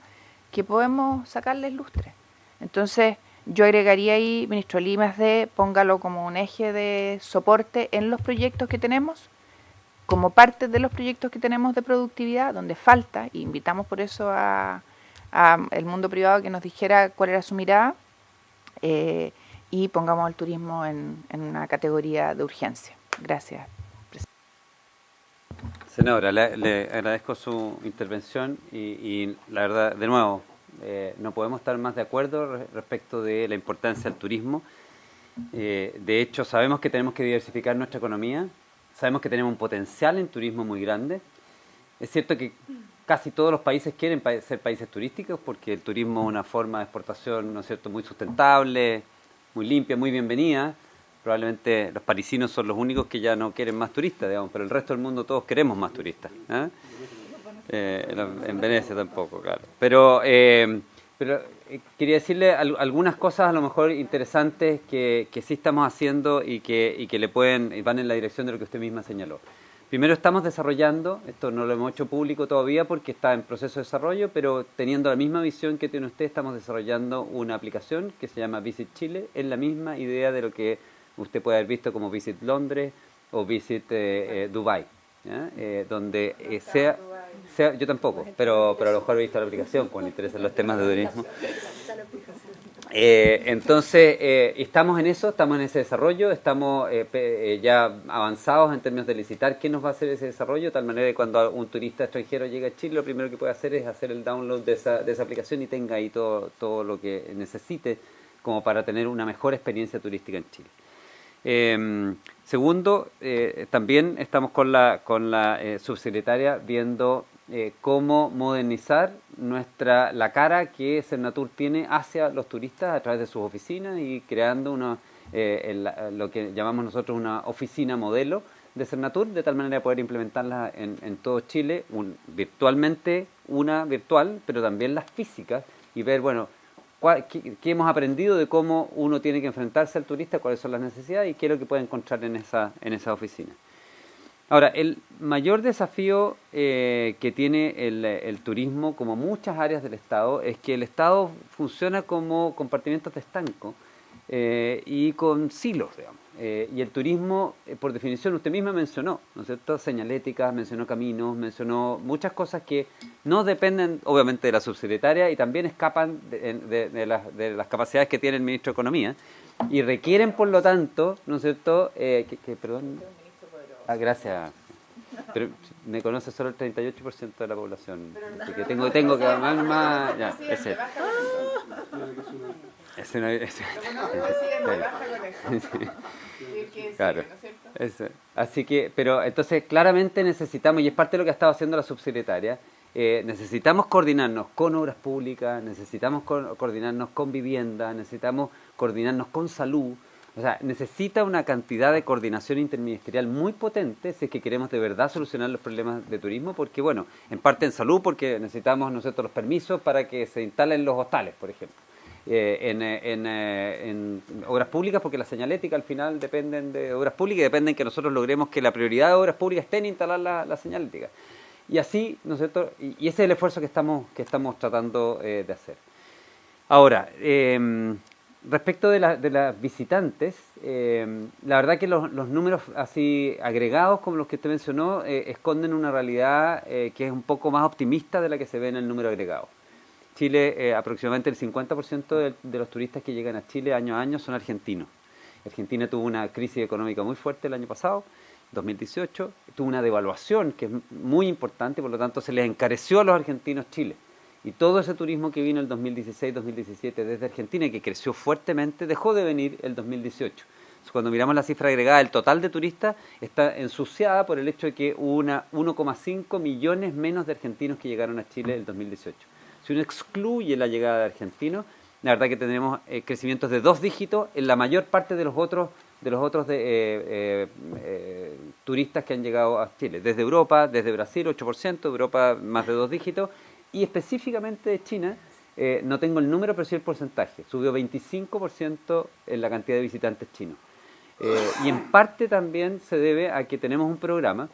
que podemos sacarles lustre. Entonces, yo agregaría ahí, ministro, el I+D, póngalo como un eje de soporte en los proyectos que tenemos, como parte de los proyectos que tenemos de productividad, donde falta, y invitamos por eso a el mundo privado que nos dijera cuál era su mirada, y pongamos el turismo en una categoría de urgencia. Gracias. Senadora, le agradezco su intervención y la verdad, de nuevo, no podemos estar más de acuerdo respecto de la importancia del turismo. De hecho, sabemos que tenemos que diversificar nuestra economía, sabemos que tenemos un potencial en turismo muy grande. Es cierto que casi todos los países quieren ser países turísticos porque el turismo es una forma de exportación, ¿no es cierto?, muy sustentable, muy limpia, muy bienvenida. Probablemente los parisinos son los únicos que ya no quieren más turistas, digamos, pero el resto del mundo todos queremos más turistas. En Venecia tampoco, claro. Pero quería decirle algunas cosas a lo mejor interesantes que sí estamos haciendo y que le van en la dirección de lo que usted misma señaló. Primero estamos desarrollando, esto no lo hemos hecho público todavía porque está en proceso de desarrollo, pero teniendo la misma visión que tiene usted, estamos desarrollando una aplicación que se llama Visit Chile, en la misma idea de lo que usted puede haber visto como Visit Londres o Visit Dubai, ¿ya? Donde yo tampoco, pero a lo mejor he visto la aplicación, pues me interesan los temas de turismo. Entonces, estamos en eso, estamos en ese desarrollo, estamos ya avanzados en términos de licitar quién nos va a hacer ese desarrollo, de tal manera que cuando un turista extranjero llega a Chile, lo primero que puede hacer es hacer el download de esa aplicación y tenga ahí todo lo que necesite como para tener una mejor experiencia turística en Chile. Segundo, también estamos con la subsecretaria viendo cómo modernizar la cara que Cernatur tiene hacia los turistas a través de sus oficinas y creando lo que llamamos nosotros una oficina modelo de Cernatur, de tal manera de poder implementarla en todo Chile, virtualmente, una virtual, pero también las físicas, y ver, bueno, qué hemos aprendido de cómo uno tiene que enfrentarse al turista, cuáles son las necesidades y qué es lo que puede encontrar en esa oficina. Ahora, el mayor desafío que tiene el turismo, como muchas áreas del Estado, es que el Estado funciona como compartimentos de estanco y con silos, digamos. Y el turismo, por definición, usted misma mencionó, ¿no es cierto? Señaléticas, mencionó caminos, mencionó muchas cosas que no dependen, obviamente, de la subsecretaria y también escapan de las capacidades que tiene el ministro de Economía y requieren, por lo tanto, ¿no es cierto? Perdón. Gracias. Pero me conoce solo el 38% de la población. Así que tengo que más. Ya, ese. Claro. Así que, pero entonces claramente necesitamos, y es parte de lo que ha estado haciendo la subsecretaria, necesitamos coordinarnos con obras públicas, necesitamos coordinarnos con vivienda, necesitamos coordinarnos con salud. O sea, necesita una cantidad de coordinación interministerial muy potente si es que queremos de verdad solucionar los problemas de turismo, porque bueno, en parte en salud, porque necesitamos nosotros los permisos para que se instalen los hostales, por ejemplo. En obras públicas, porque la señalética al final dependen de obras públicas y dependen que nosotros logremos que la prioridad de obras públicas esté en instalar la señalética. Y así, ¿no es cierto? Y ese es el esfuerzo que estamos tratando de hacer. Ahora, respecto de las visitantes, la verdad que los números así agregados, como los que usted mencionó, esconden una realidad que es un poco más optimista de la que se ve en el número agregado. Chile, aproximadamente el 50% de los turistas que llegan a Chile año a año son argentinos. Argentina tuvo una crisis económica muy fuerte el año pasado, 2018, tuvo una devaluación que es muy importante, por lo tanto se les encareció a los argentinos Chile. Y todo ese turismo que vino el 2016-2017 desde Argentina y que creció fuertemente, dejó de venir el 2018. Entonces, cuando miramos la cifra agregada, el total de turistas está ensuciada por el hecho de que hubo 1,5 millones menos de argentinos que llegaron a Chile el 2018. Si uno excluye la llegada de argentinos, la verdad que tenemos crecimientos de 2 dígitos en la mayor parte de los otros turistas que han llegado a Chile. Desde Europa, desde Brasil, 8%, Europa más de 2 dígitos, y específicamente de China, no tengo el número, pero sí el porcentaje. Subió 25% en la cantidad de visitantes chinos. Y en parte también se debe a que tenemos un programa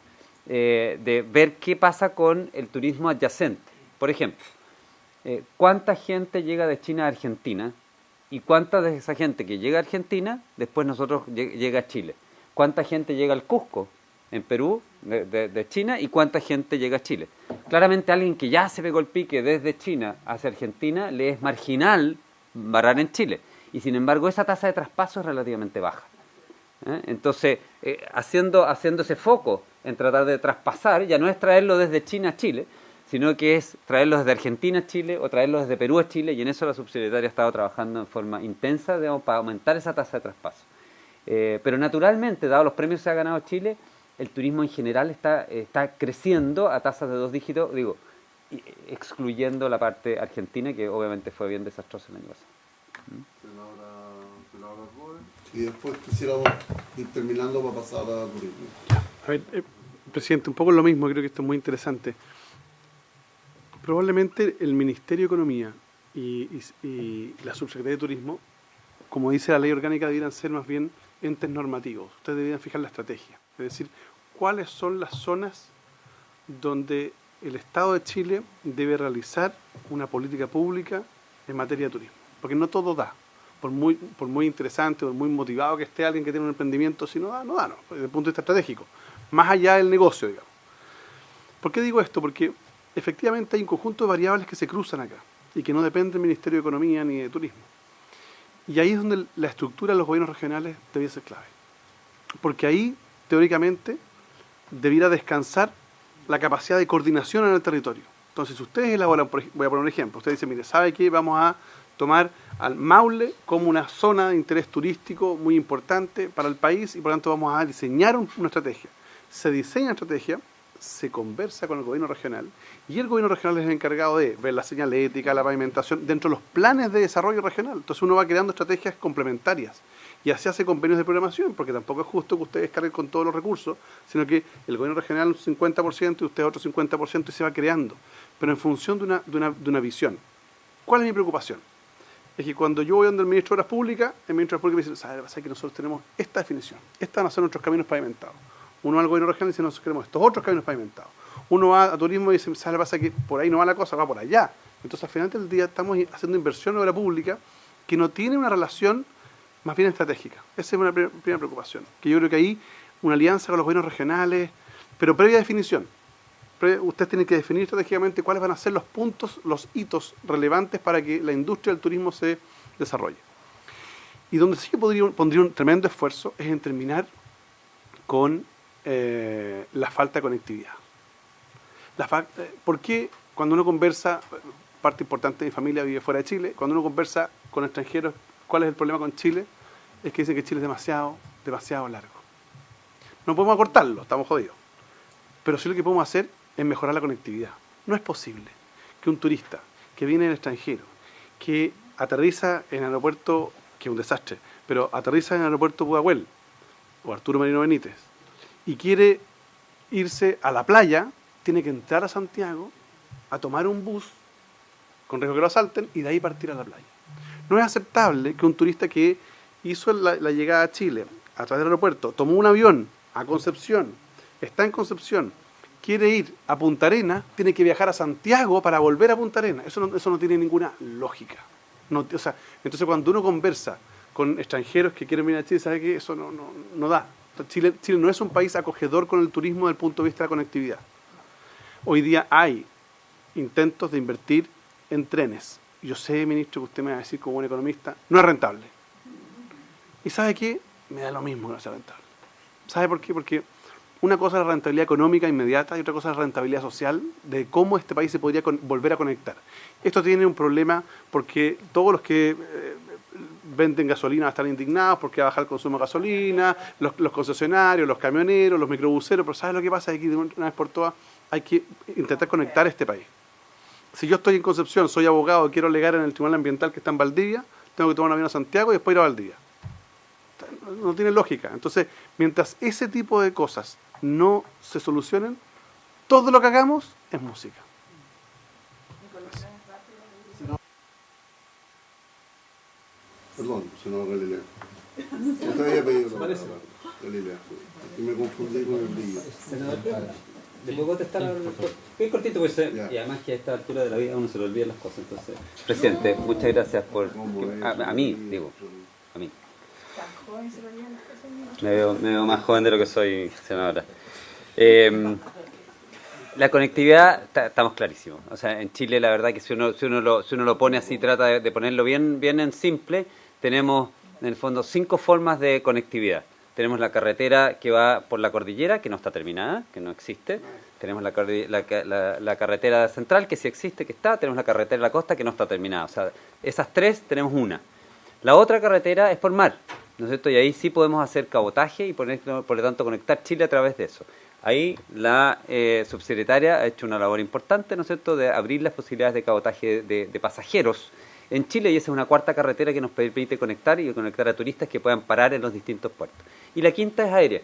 de ver qué pasa con el turismo adyacente. Por ejemplo, ¿cuánta gente llega de China a Argentina? ¿Y cuánta de esa gente que llega a Argentina, después nosotros llega a Chile? ¿Cuánta gente llega al Cusco, en Perú, de China? ¿Y cuánta gente llega a Chile? Claramente alguien que ya se pegó el pique desde China hacia Argentina, le es marginal varar en Chile. Y sin embargo, esa tasa de traspaso es relativamente baja. Entonces, haciendo ese foco en tratar de traspasar, ya no es traerlo desde China a Chile, sino que es traerlos desde Argentina a Chile o traerlos desde Perú a Chile, y en eso la subsecretaria ha estado trabajando en forma intensa, digamos, para aumentar esa tasa de traspaso. Pero naturalmente, dado los premios que se ha ganado Chile, el turismo en general está creciendo a tasas de 2 dígitos, digo, excluyendo la parte argentina, que obviamente fue bien desastrosa el año pasado. Y después quisiéramos ir terminando para pasar a turismo. A ver, presidente, un poco lo mismo, creo que esto es muy interesante. Probablemente el Ministerio de Economía y la Subsecretaría de Turismo, como dice la ley orgánica, debieran ser más bien entes normativos. Ustedes deberían fijar la estrategia. Es decir, cuáles son las zonas donde el Estado de Chile debe realizar una política pública en materia de turismo. Porque no todo da. Por muy interesante, por muy motivado que esté alguien que tiene un emprendimiento, si no da, no da, no, desde el punto de vista estratégico. Más allá del negocio, digamos. ¿Por qué digo esto? Porque efectivamente hay un conjunto de variables que se cruzan acá y que no dependen del Ministerio de Economía ni de Turismo. Y ahí es donde la estructura de los gobiernos regionales debía ser clave. Porque ahí, teóricamente, debiera descansar la capacidad de coordinación en el territorio. Entonces, si ustedes elaboran, voy a poner un ejemplo, ustedes dicen, mire, ¿sabe qué? Vamos a tomar al Maule como una zona de interés turístico muy importante para el país y por lo tanto vamos a diseñar una estrategia. Se diseña una estrategia, se conversa con el gobierno regional y el gobierno regional es el encargado de ver la señalética, la pavimentación dentro de los planes de desarrollo regional. Entonces uno va creando estrategias complementarias y así hace convenios de programación, porque tampoco es justo que ustedes carguen con todos los recursos, sino que el gobierno regional un 50% y usted otro 50% y se va creando, pero en función de una visión. ¿Cuál es mi preocupación? Es que cuando yo voy donde el ministro de Obras Públicas, el ministro de Obras Públicas me dice, ¿sabes que nosotros tenemos esta definición? Estas van a ser nuestros caminos pavimentados. Uno va al gobierno regional y dice, nosotros queremos estos otros caminos pavimentados. Uno va a turismo y dice, ¿sabes? Pasa que por ahí no va la cosa, va por allá. Entonces al final del día estamos haciendo inversión en obra pública que no tiene una relación más bien estratégica. Esa es una primera preocupación. Que yo creo que ahí una alianza con los gobiernos regionales, pero previa definición. Ustedes tienen que definir estratégicamente cuáles van a ser los puntos, los hitos relevantes para que la industria del turismo se desarrolle. Y donde sí que pondría un tremendo esfuerzo es en terminar con la falta de conectividad. ¿Por qué cuando uno conversa, parte importante de mi familia vive fuera de Chile, cuando uno conversa con extranjeros, cuál es el problema con Chile? Es que dicen que Chile es demasiado largo. No podemos acortarlo, estamos jodidos. Pero sí lo que podemos hacer es mejorar la conectividad. No es posible que un turista que viene del extranjero, que aterriza en el aeropuerto, que es un desastre, pero aterriza en el aeropuerto Pudahuel o Arturo Merino Benítez y quiere irse a la playa, tiene que entrar a Santiago a tomar un bus con riesgo que lo asalten y de ahí partir a la playa. No es aceptable que un turista que hizo la llegada a Chile a través del aeropuerto, tomó un avión a Concepción, está en Concepción, quiere ir a Punta Arenas, tiene que viajar a Santiago para volver a Punta Arenas. Eso no tiene ninguna lógica. Entonces cuando uno conversa con extranjeros que quieren venir a Chile, sabe que eso no da. Chile no es un país acogedor con el turismo desde el punto de vista de la conectividad. Hoy día hay intentos de invertir en trenes. Yo sé, ministro, que usted me va a decir como buen economista, no es rentable. ¿Y sabe qué? Me da lo mismo que no sea rentable. ¿Sabe por qué? Porque una cosa es la rentabilidad económica inmediata y otra cosa es la rentabilidad social de cómo este país se podría volver a conectar. Esto tiene un problema porque todos los que venden gasolina están indignados porque va a bajar el consumo de gasolina, los concesionarios, los camioneros, los microbuseros, pero ¿sabes lo que pasa? Aquí de una vez por todas hay que intentar conectar este país. Si yo estoy en Concepción, soy abogado, quiero alegar en el Tribunal Ambiental que está en Valdivia, tengo que tomar un avión a Santiago y después ir a Valdivia. No tiene lógica. Entonces, mientras ese tipo de cosas no se solucionen, todo lo que hagamos es música. Perdón, senador Galilea. Usted había pedido la palabra, Galilea. Y me confundí con el brillo. Senador, ¿le puedo contestar? Bien cortito, pues, y además que a esta altura de la vida uno se le olvidan las cosas. Entonces, presidente, muchas gracias por... A mí. ¿Tan joven se lo olvidan las cosas? Me veo más joven de lo que soy, senadora. La conectividad, estamos clarísimos. O sea, en Chile la verdad que si uno lo pone así, trata de ponerlo bien en simple, tenemos en el fondo 5 formas de conectividad. Tenemos la carretera que va por la cordillera, que no está terminada, que no existe. Tenemos la carretera central, que sí existe, que está. Tenemos la carretera de la costa, que no está terminada. O sea, esas 3 tenemos una. La otra carretera es por mar, ¿no es cierto? Y ahí sí podemos hacer cabotaje y por lo tanto conectar Chile a través de eso. Ahí la subsecretaria ha hecho una labor importante, ¿no es cierto?, de abrir las posibilidades de cabotaje de pasajeros en Chile, y esa es una 4ª carretera que nos permite conectar a turistas que puedan parar en los distintos puertos. Y la 5ª es aérea.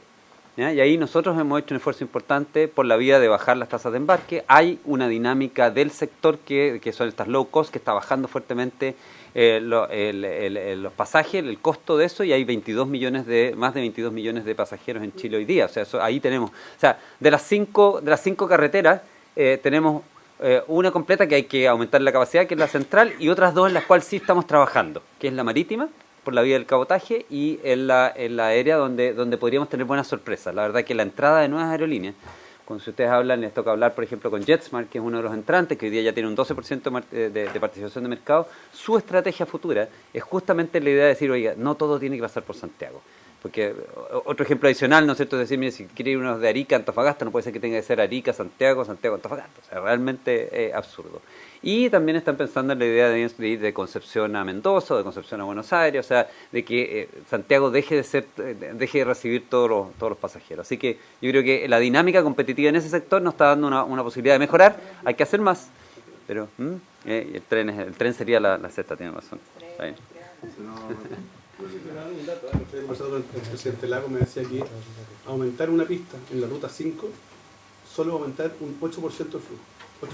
¿ya? Y ahí nosotros hemos hecho un esfuerzo importante por la vía de bajar las tasas de embarque. Hay una dinámica del sector que son estas low cost, que está bajando fuertemente los pasajes, el costo de eso, y hay más de 22 millones de pasajeros en Chile hoy día. O sea, ahí tenemos, o sea, de las cinco carreteras tenemos una completa que hay que aumentar la capacidad, que es la central, y otras dos en las cuales sí estamos trabajando, que es la marítima, por la vía del cabotaje, y en la aérea, donde podríamos tener buenas sorpresas. La verdad que la entrada de nuevas aerolíneas, cuando si ustedes hablan, les toca hablar, por ejemplo, con JetSmart, que es uno de los entrantes, que hoy día ya tiene un 12% de participación de mercado, su estrategia futura es justamente la idea de decir, oiga, no todo tiene que pasar por Santiago. Porque otro ejemplo adicional, ¿no es cierto?, es decir, mire, si quiere ir uno de Arica a Antofagasta, no puede ser que tenga que ser Arica, Santiago, Santiago, Antofagasta. O sea, realmente absurdo. Y también están pensando en la idea de ir de Concepción a Mendoza, de Concepción a Buenos Aires, o sea, de que Santiago deje de recibir todos los pasajeros. Así que yo creo que la dinámica competitiva en ese sector nos está dando una posibilidad de mejorar. Hay que hacer más, pero el tren sería la sexta, tiene razón. Está bien. Un dato, el presidente Lago me decía que aumentar una pista en la ruta 5 solo va a aumentar un 8% el flujo, 8%.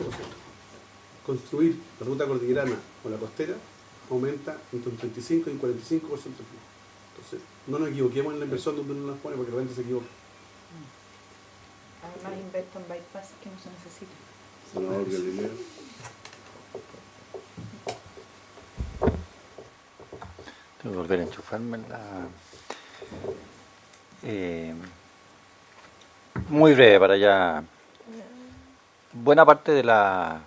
Construir la ruta cordillerana o la costera aumenta entre un 35 y un 45% el flujo. Entonces, no nos equivoquemos en la inversión donde uno nos pone, porque de repente se equivoca. Además invierto en bypass que no se necesitan. Senador Galileo. Tengo que volver a enchufarme muy breve para allá. Buena parte de las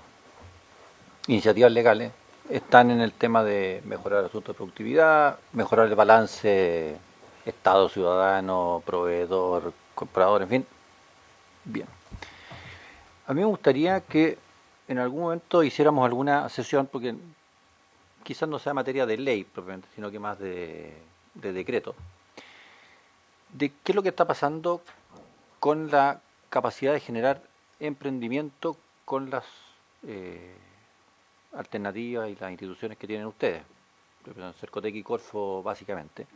iniciativas legales están en el tema de mejorar el asunto de productividad, mejorar el balance Estado, ciudadano, proveedor, comprador, en fin. Bien. A mí me gustaría que en algún momento hiciéramos alguna sesión, porque quizás no sea materia de ley propiamente, sino que más de decreto, de qué es lo que está pasando con la capacidad de generar emprendimiento con las alternativas y las instituciones que tienen ustedes, Cercotec y Corfo básicamente,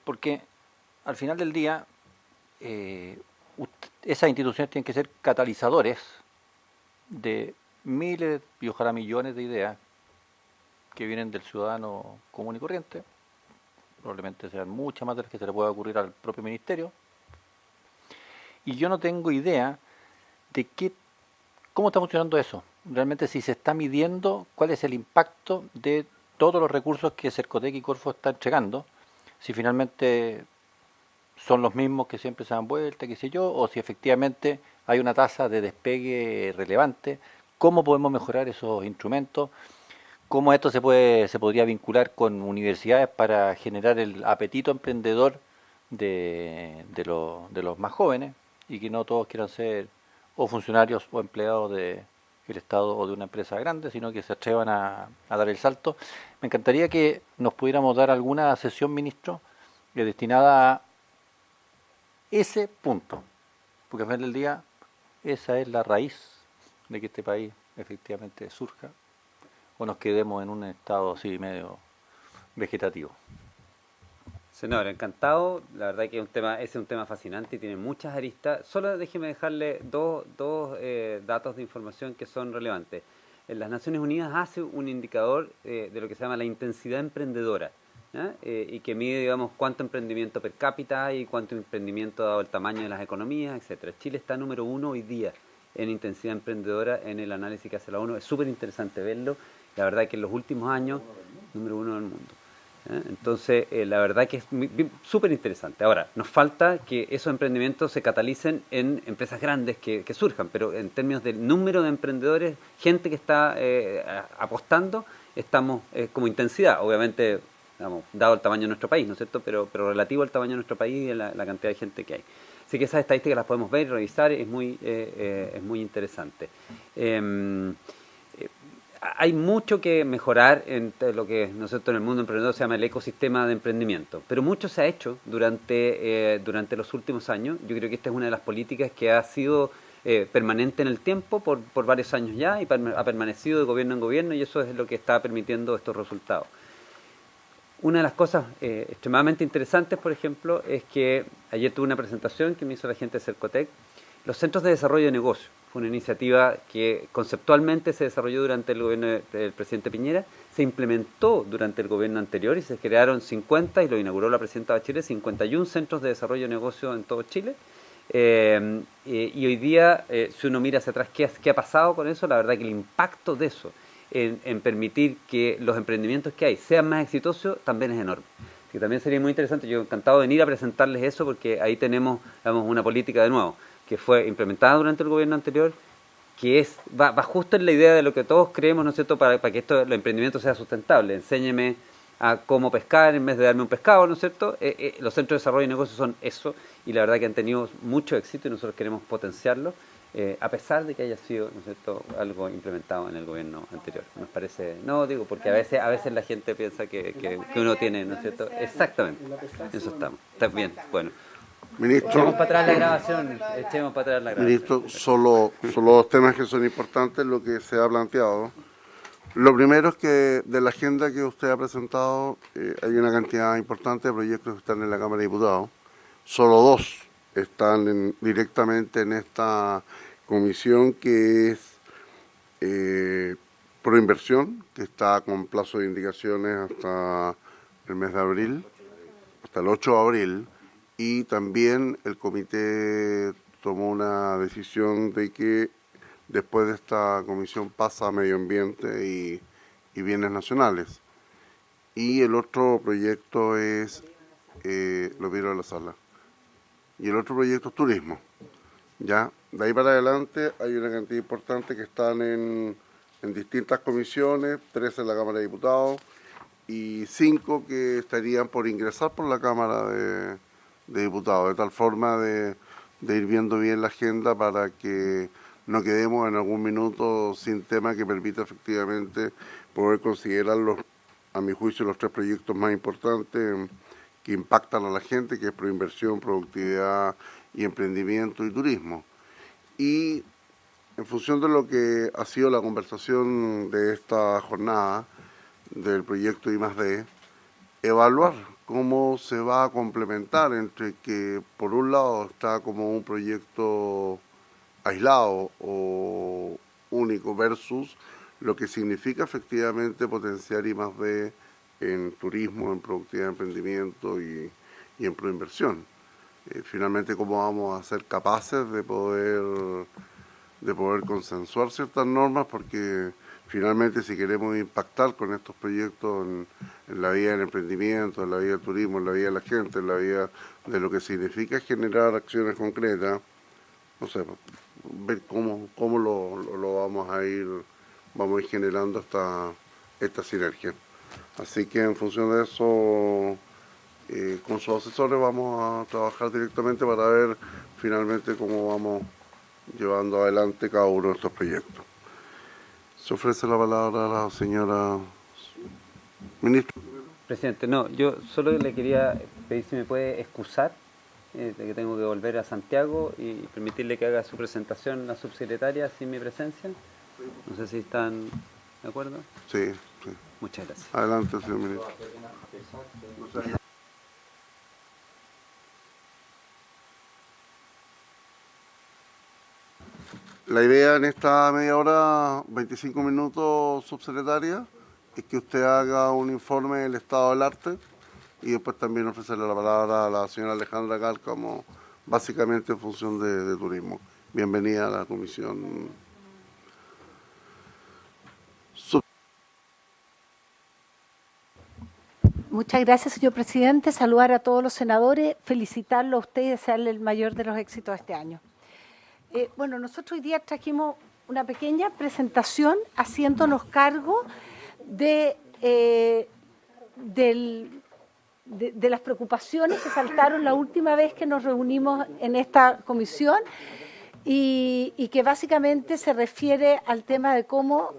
porque al final del día esas instituciones tienen que ser catalizadores de miles y ojalá millones de ideas que vienen del ciudadano común y corriente, probablemente sean muchas más de las que se le pueda ocurrir al propio ministerio, y yo no tengo idea de cómo está funcionando eso, realmente si se está midiendo cuál es el impacto de todos los recursos que Cercotec y Corfo están entregando, si finalmente son los mismos que siempre se dan vuelta, qué sé yo, o si efectivamente hay una tasa de despegue relevante, cómo podemos mejorar esos instrumentos, cómo esto se podría vincular con universidades para generar el apetito emprendedor de los más jóvenes, y que no todos quieran ser o funcionarios o empleados del Estado o de una empresa grande, sino que se atrevan a dar el salto. Me encantaría que nos pudiéramos dar alguna sesión, ministro, destinada a ese punto, porque al final del día esa es la raíz de que este país efectivamente surja o nos quedemos en un estado así medio vegetativo. Senador, encantado. La verdad que ese es un tema fascinante y tiene muchas aristas. Solo déjeme dejarle dos datos de información que son relevantes. En las Naciones Unidas hace un indicador de lo que se llama la intensidad emprendedora, y que mide, digamos, cuánto emprendimiento per cápita hay, cuánto emprendimiento dado el tamaño de las economías, etcétera. Chile está número 1 hoy día en intensidad emprendedora en el análisis que hace la ONU. Es súper interesante verlo. La verdad que en los últimos años, número 1 del mundo. Entonces, la verdad que es súper interesante. Ahora, nos falta que esos emprendimientos se catalicen en empresas grandes que surjan, pero en términos del número de emprendedores, gente que está apostando, estamos como intensidad, obviamente, digamos, dado el tamaño de nuestro país, ¿no es cierto? Pero relativo al tamaño de nuestro país y la cantidad de gente que hay. Así que esas estadísticas las podemos ver y revisar, es muy interesante. Hay mucho que mejorar en lo que nosotros en el mundo emprendedor se llama el ecosistema de emprendimiento, pero mucho se ha hecho durante los últimos años. Yo creo que esta es una de las políticas que ha sido permanente en el tiempo por varios años ya, y ha permanecido de gobierno en gobierno, y eso es lo que está permitiendo estos resultados. una de las cosas extremadamente interesantes, por ejemplo, es que ayer tuve una presentación que me hizo la gente de Cercotec, los centros de desarrollo de negocio. Fue una iniciativa que conceptualmente se desarrolló durante el gobierno del presidente Piñera, se implementó durante el gobierno anterior y se crearon 50, y lo inauguró la presidenta Bachelet, 51 centros de desarrollo de negocio en todo Chile. Y hoy día, si uno mira hacia atrás qué ha pasado con eso, la verdad que el impacto de eso en permitir que los emprendimientos que hay sean más exitosos también es enorme. Que también sería muy interesante, yo encantado de venir a presentarles eso, porque ahí tenemos, digamos, una política de nuevo que fue implementada durante el gobierno anterior, que va justo en la idea de lo que todos creemos, ¿no es cierto?, para que el emprendimiento sea sustentable. Enséñeme a cómo pescar en vez de darme un pescado, ¿no es cierto? Los centros de desarrollo de negocios son eso, y la verdad que han tenido mucho éxito y nosotros queremos potenciarlo, a pesar de que haya sido, ¿no es cierto?, algo implementado en el gobierno anterior. Nos parece, no digo, porque a veces la gente piensa que uno tiene, ¿no es cierto? Exactamente, eso estamos. Está bien, bueno. Ministro, Echemos para atrás la grabación, echemos para atrás la grabación. Ministro, solo dos temas que son importantes, lo que se ha planteado. Lo primero es que de la agenda que usted ha presentado hay una cantidad importante de proyectos que están en la Cámara de Diputados. Solo 2 están directamente en esta comisión, que es Proinversión, que está con plazo de indicaciones hasta el mes de abril, hasta el 8 de abril, y también el comité tomó una decisión de que después de esta comisión pasa a Medio Ambiente y Bienes Nacionales. Y el otro proyecto es, lo miro en la sala, y el otro proyecto es Turismo. Ya, de ahí para adelante hay una cantidad importante que están en distintas comisiones, 13 en la Cámara de Diputados y 5 que estarían por ingresar por la Cámara de Diputados, de tal forma de ir viendo bien la agenda para que no quedemos en algún minuto sin tema que permita efectivamente poder considerar, a mi juicio, los 3 proyectos más importantes que impactan a la gente, que es Proinversión, Productividad y Emprendimiento y Turismo. Y en función de lo que ha sido la conversación de esta jornada del proyecto I+D, evaluar cómo se va a complementar entre que por un lado está como un proyecto aislado o único versus lo que significa efectivamente potenciar I+D en turismo, en productividad de emprendimiento y en proinversión. Finalmente, cómo vamos a ser capaces de poder consensuar ciertas normas, porque finalmente si queremos impactar con estos proyectos en la vida del emprendimiento, en la vida del turismo, en la vida de la gente, en la vida de lo que significa generar acciones concretas, no sé, ver cómo lo vamos a ir generando esta sinergia. Así que en función de eso, con sus asesores vamos a trabajar directamente para ver finalmente cómo vamos llevando adelante cada uno de estos proyectos. Se ofrece la palabra a la señora ministra. Presidente, no, yo solo le quería pedir si me puede excusar de que tengo que volver a Santiago y permitirle que haga su presentación la subsecretaria sin mi presencia. No sé si están de acuerdo. Sí, sí. Muchas gracias. Adelante, señor ministro. La idea en esta media hora, 25 minutos, subsecretaria, es que usted haga un informe del estado del arte y después también ofrecerle la palabra a la señora Alejandra Cálcamo, básicamente en función de turismo. Bienvenida a la comisión. Muchas gracias, señor presidente. Saludar a todos los senadores, felicitarlo a usted y desearle el mayor de los éxitos este año. Bueno, nosotros hoy día trajimos una pequeña presentación haciéndonos cargo de las preocupaciones que saltaron la última vez que nos reunimos en esta comisión y que básicamente se refiere al tema de cómo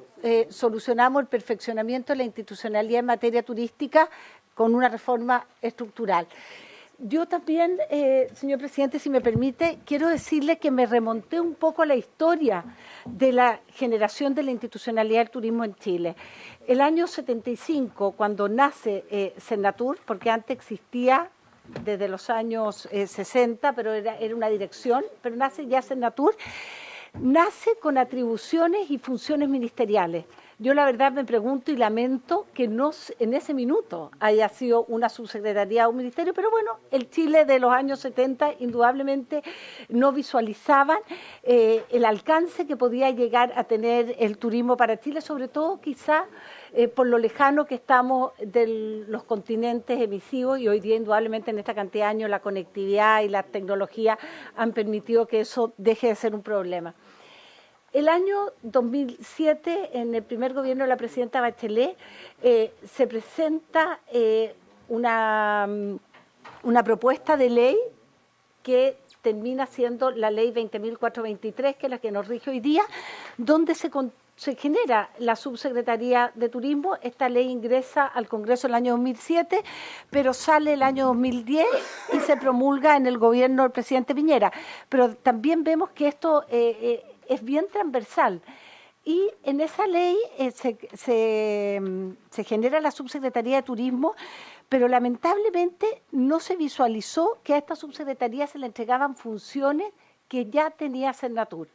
solucionamos el perfeccionamiento de la institucionalidad en materia turística con una reforma estructural. Yo también, señor presidente, si me permite, quiero decirle que me remonté un poco a la historia de la generación de la institucionalidad del turismo en Chile. El año 75, cuando nace Senatur, porque antes existía desde los años 60, pero era una dirección, pero nace ya Senatur, nace con atribuciones y funciones ministeriales. Yo la verdad me pregunto y lamento que no en ese minuto haya sido una subsecretaría o un ministerio, pero bueno, el Chile de los años 70 indudablemente no visualizaban el alcance que podía llegar a tener el turismo para Chile, sobre todo quizá por lo lejano que estamos de los continentes emisivos, y hoy día indudablemente en esta cantidad de años la conectividad y la tecnología han permitido que eso deje de ser un problema. El año 2007, en el primer gobierno de la presidenta Bachelet, se presenta una propuesta de ley que termina siendo la ley 20.423, que es la que nos rige hoy día, donde se genera la subsecretaría de Turismo. Esta ley ingresa al Congreso el año 2007, pero sale el año 2010 y se promulga en el gobierno del presidente Piñera. Pero también vemos que esto es bien transversal. Y en esa ley se genera la subsecretaría de Turismo, pero lamentablemente no se visualizó que a esta subsecretaría se le entregaban funciones que ya tenía Senatur.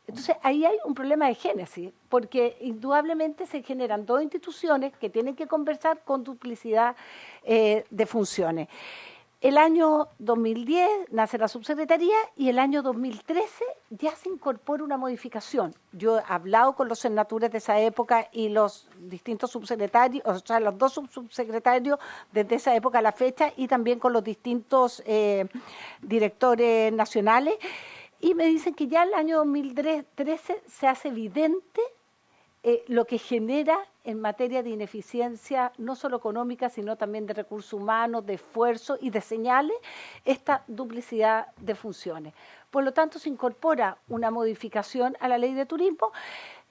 Entonces, ahí hay un problema de génesis, porque indudablemente se generan dos instituciones que tienen que conversar con duplicidad de funciones. El año 2010 nace la subsecretaría y el año 2013 ya se incorpora una modificación. Yo he hablado con los senatures de esa época y los distintos subsecretarios, o sea, los dos subsecretarios desde esa época a la fecha, y también con los distintos directores nacionales, y me dicen que ya el año 2013 se hace evidente lo que genera en materia de ineficiencia, no solo económica, sino también de recursos humanos, de esfuerzo y de señales, esta duplicidad de funciones. Por lo tanto, se incorpora una modificación a la ley de turismo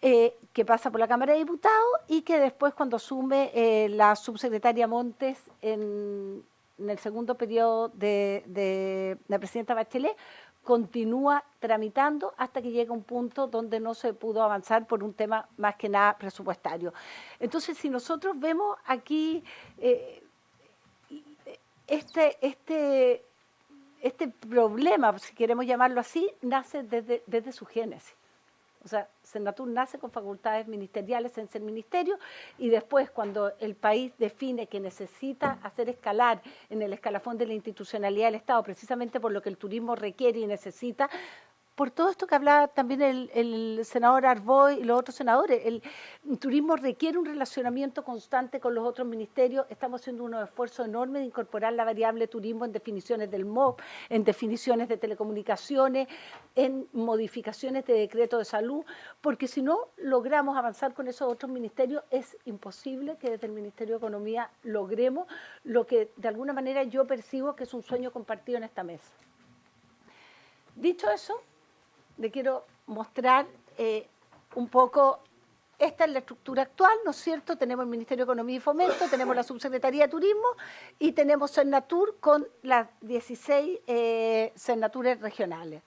que pasa por la Cámara de Diputados y que después, cuando asume la subsecretaria Montes en el segundo periodo de la presidenta Bachelet, continúa tramitando hasta que llega un punto donde no se pudo avanzar por un tema más que nada presupuestario. Entonces, si nosotros vemos aquí este problema, si queremos llamarlo así, nace desde su génesis. O sea, Senatur nace con facultades ministeriales en ser ministerio, y después, cuando el país define que necesita hacer escalar en el escalafón de la institucionalidad del Estado, precisamente por lo que el turismo requiere y necesita, por todo esto que hablaba también el senador Arboe y los otros senadores, el turismo requiere un relacionamiento constante con los otros ministerios. Estamos haciendo un esfuerzo enorme de incorporar la variable turismo en definiciones del MOP, en definiciones de telecomunicaciones, en modificaciones de decreto de salud, porque si no logramos avanzar con esos otros ministerios, es imposible que desde el Ministerio de Economía logremos lo que de alguna manera yo percibo que es un sueño compartido en esta mesa. Dicho eso, le quiero mostrar un poco, esta es la estructura actual, ¿no es cierto? Tenemos el Ministerio de Economía y Fomento, tenemos la Subsecretaría de Turismo y tenemos Senatur con las 16 senatures regionales.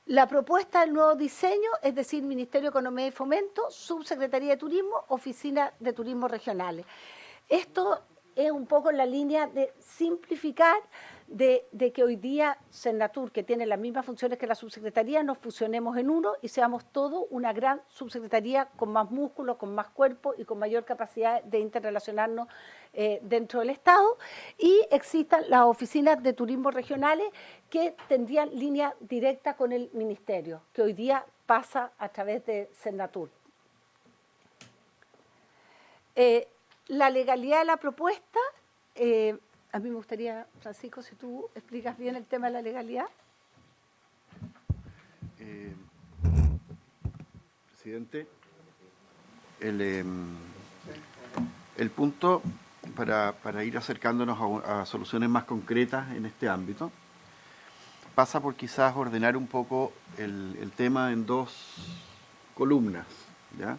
La propuesta del nuevo diseño, es decir, Ministerio de Economía y Fomento, Subsecretaría de Turismo, Oficina de Turismo Regionales. Esto es un poco en la línea de simplificar, de que hoy día Senatur, que tiene las mismas funciones que la subsecretaría, nos fusionemos en uno y seamos todo una gran subsecretaría con más músculo, con más cuerpo y con mayor capacidad de interrelacionarnos dentro del Estado, y existan las oficinas de turismo regionales que tendrían línea directa con el Ministerio, que hoy día pasa a través de Senatur. La legalidad de la propuesta, a mí me gustaría, Francisco, si tú explicas bien el tema de la legalidad. Presidente, el punto para ir acercándonos a soluciones más concretas en este ámbito pasa por quizás ordenar un poco el tema en dos columnas, ¿ya?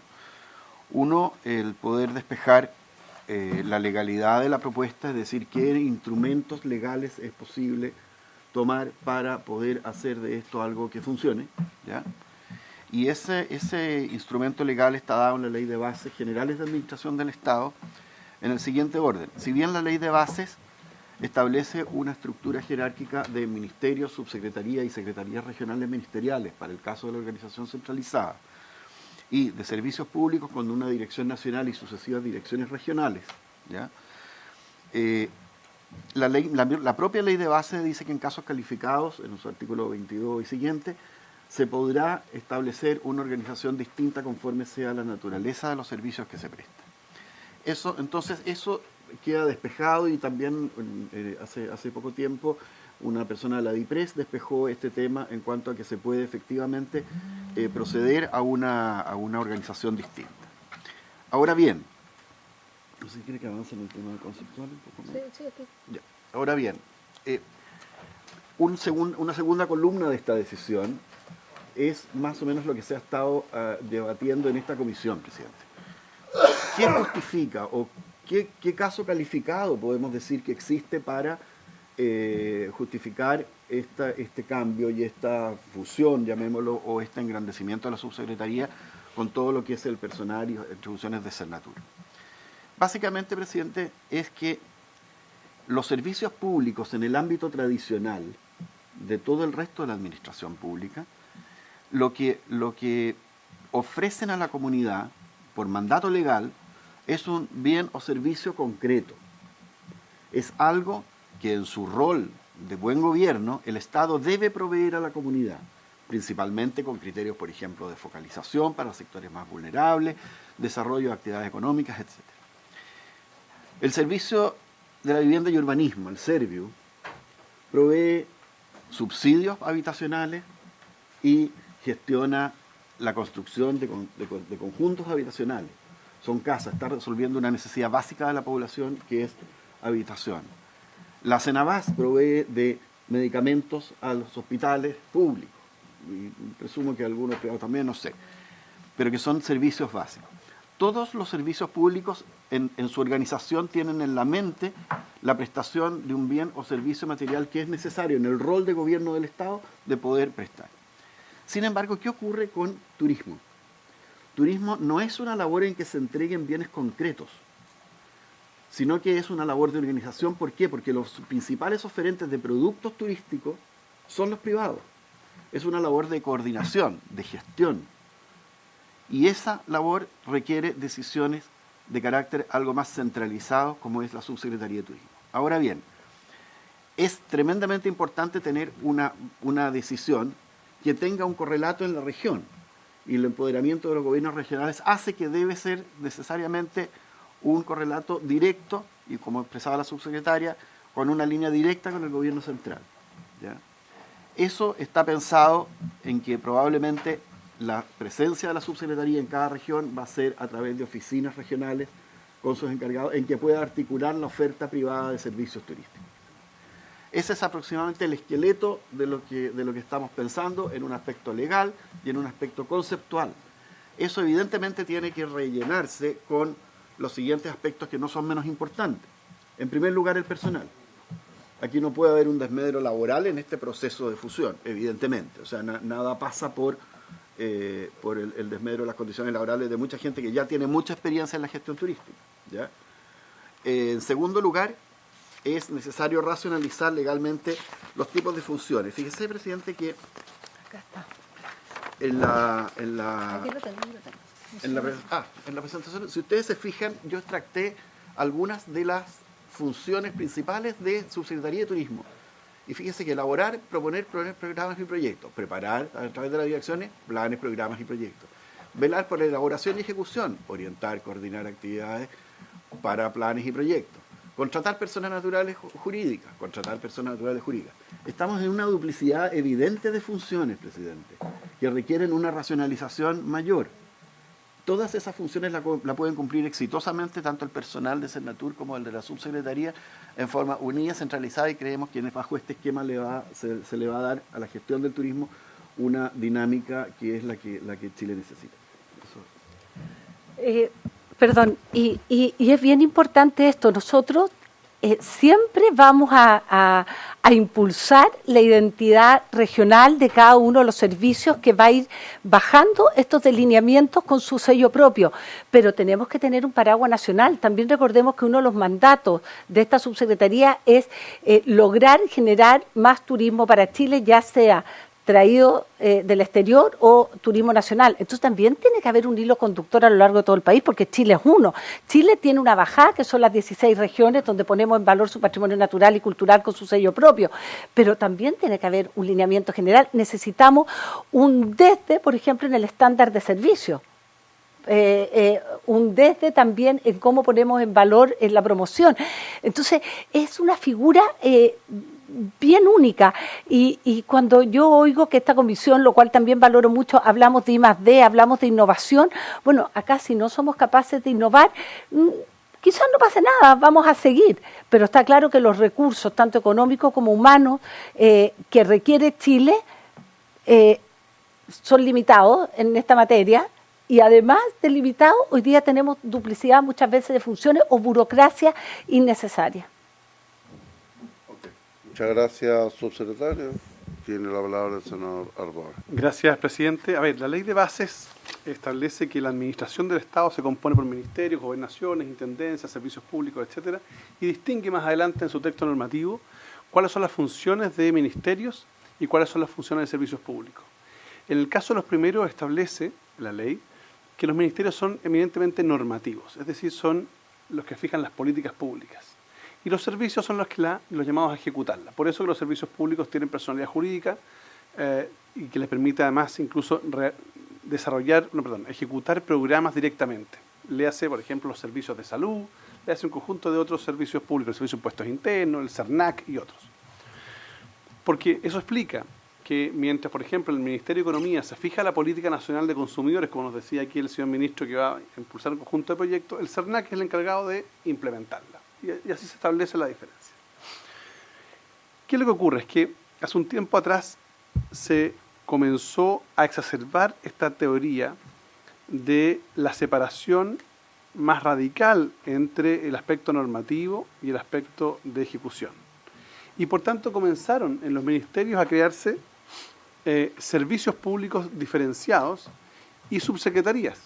Uno, el poder despejar la legalidad de la propuesta, es decir, qué instrumentos legales es posible tomar para poder hacer de esto algo que funcione, ¿ya? Y ese instrumento legal está dado en la Ley de Bases Generales de Administración del Estado en el siguiente orden. Si bien la Ley de Bases establece una estructura jerárquica de ministerios, subsecretarías y secretarías regionales ministeriales para el caso de la organización centralizada, y de servicios públicos con una dirección nacional y sucesivas direcciones regionales, ¿ya? La propia ley de base dice que en casos calificados, en su artículo 22 y siguiente, se podrá establecer una organización distinta conforme sea la naturaleza de los servicios que se prestan. Entonces, eso queda despejado, y también hace poco tiempo una persona de la DIPRES despejó este tema en cuanto a que se puede efectivamente proceder a una organización distinta. Ahora bien, no sé si quiere que avance en el tema conceptual un poco más. Sí, aquí. Ya. Ahora bien, una segunda columna de esta decisión es más o menos lo que se ha estado debatiendo en esta comisión, presidente. ¿Qué justifica o qué caso calificado podemos decir que existe para justificar este cambio y esta fusión, llamémoslo, o este engrandecimiento de la subsecretaría con todo lo que es el personal y atribuciones de Cernatur? Básicamente, presidente, es que los servicios públicos en el ámbito tradicional de todo el resto de la administración pública, lo que ofrecen a la comunidad por mandato legal es un bien o servicio concreto. Es algo que en su rol de buen gobierno el Estado debe proveer a la comunidad, principalmente con criterios, por ejemplo, de focalización para sectores más vulnerables, desarrollo de actividades económicas, etc. El Servicio de la Vivienda y Urbanismo, el SERVIU, provee subsidios habitacionales y gestiona la construcción de conjuntos habitacionales. Son casas, está resolviendo una necesidad básica de la población, que es habitación. La Cenabás provee de medicamentos a los hospitales públicos, y presumo que algunos privados también, no sé, pero que son servicios básicos. Todos los servicios públicos en su organización tienen en la mente la prestación de un bien o servicio material que es necesario en el rol de gobierno del Estado de poder prestar. Sin embargo, ¿qué ocurre con turismo? Turismo no es una labor en que se entreguen bienes concretos, sino que es una labor de organización. ¿Por qué? Porque los principales oferentes de productos turísticos son los privados. Es una labor de coordinación, de gestión. Y esa labor requiere decisiones de carácter algo más centralizado, como es la Subsecretaría de Turismo. Ahora bien, es tremendamente importante tener una decisión que tenga un correlato en la región. Y el empoderamiento de los gobiernos regionales hace que debe ser necesariamente un correlato directo, y como expresaba la subsecretaria, con una línea directa con el gobierno central, ¿ya? Eso está pensado en que probablemente la presencia de la subsecretaría en cada región va a ser a través de oficinas regionales con sus encargados, en que pueda articular la oferta privada de servicios turísticos. Ese es aproximadamente el esqueleto de lo que estamos pensando en un aspecto legal y en un aspecto conceptual. Eso evidentemente tiene que rellenarse con los siguientes aspectos que no son menos importantes. En primer lugar, el personal. Aquí no puede haber un desmedro laboral en este proceso de fusión, evidentemente. O sea, nada pasa por el desmedro de las condiciones laborales de mucha gente que ya tiene mucha experiencia en la gestión turística, ¿ya? En segundo lugar, es necesario racionalizar legalmente los tipos de funciones. Fíjese, presidente, que Acá está. en la Aquí lo tengo, aquí lo tengo. en la presentación, si ustedes se fijan, yo extracté algunas de las funciones principales de Subsecretaría de Turismo. Y fíjese que elaborar, proponer programas y proyectos, preparar a través de las direcciones planes, programas y proyectos, velar por la elaboración y ejecución, orientar, coordinar actividades para planes y proyectos, contratar personas naturales jurídicas, Estamos en una duplicidad evidente de funciones, presidente, que requieren una racionalización mayor. Todas esas funciones la pueden cumplir exitosamente tanto el personal de Cernatur como el de la subsecretaría en forma unida, centralizada, y creemos que bajo este esquema se le va a dar a la gestión del turismo una dinámica que es la que Chile necesita. Perdón, y es bien importante esto. Nosotros siempre vamos a impulsar la identidad regional de cada uno de los servicios, que va a ir bajando estos delineamientos con su sello propio, pero tenemos que tener un paraguas nacional. También recordemos que uno de los mandatos de esta subsecretaría es lograr generar más turismo para Chile, ya sea traído del exterior o turismo nacional. Entonces también tiene que haber un hilo conductor a lo largo de todo el país, porque Chile es uno. Chile tiene una bajada, que son las 16 regiones donde ponemos en valor su patrimonio natural y cultural con su sello propio, pero también tiene que haber un lineamiento general. Necesitamos un desde, por ejemplo, en el estándar de servicio. Un desde también en cómo ponemos en valor en la promoción. Entonces, es una figura bien única, y cuando yo oigo que esta comisión, lo cual también valoro mucho, hablamos de I+D, hablamos de innovación, bueno, acá si no somos capaces de innovar, quizás no pase nada, vamos a seguir, pero está claro que los recursos, tanto económicos como humanos, que requiere Chile, son limitados en esta materia. Y además de limitado, hoy día tenemos duplicidad muchas veces de funciones o burocracia innecesaria. Muchas gracias, subsecretario. Tiene la palabra el senador Arboe. Gracias, presidente. A ver, la ley de bases establece que la administración del Estado se compone por ministerios, gobernaciones, intendencias, servicios públicos, etcétera, y distingue más adelante en su texto normativo cuáles son las funciones de ministerios y cuáles son las funciones de servicios públicos. En el caso de los primeros, establece la ley que los ministerios son eminentemente normativos, es decir, son los que fijan las políticas públicas. Y los servicios son los llamados a ejecutarla. Por eso que los servicios públicos tienen personalidad jurídica y que les permite además incluso ejecutar programas directamente. Le hace, por ejemplo, los servicios de salud, le hace un conjunto de otros servicios públicos, el servicio de impuestos internos, el CERNAC y otros. Porque eso explica que mientras, por ejemplo, el Ministerio de Economía se fija la política nacional de consumidores, como nos decía aquí el señor ministro que va a impulsar un conjunto de proyectos, el CERNAC es el encargado de implementarla. Y así se establece la diferencia. ¿Qué es lo que ocurre? Es que hace un tiempo atrás se comenzó a exacerbar esta teoría de la separación más radical entre el aspecto normativo y el aspecto de ejecución. Y por tanto comenzaron en los ministerios a crearse servicios públicos diferenciados y subsecretarías,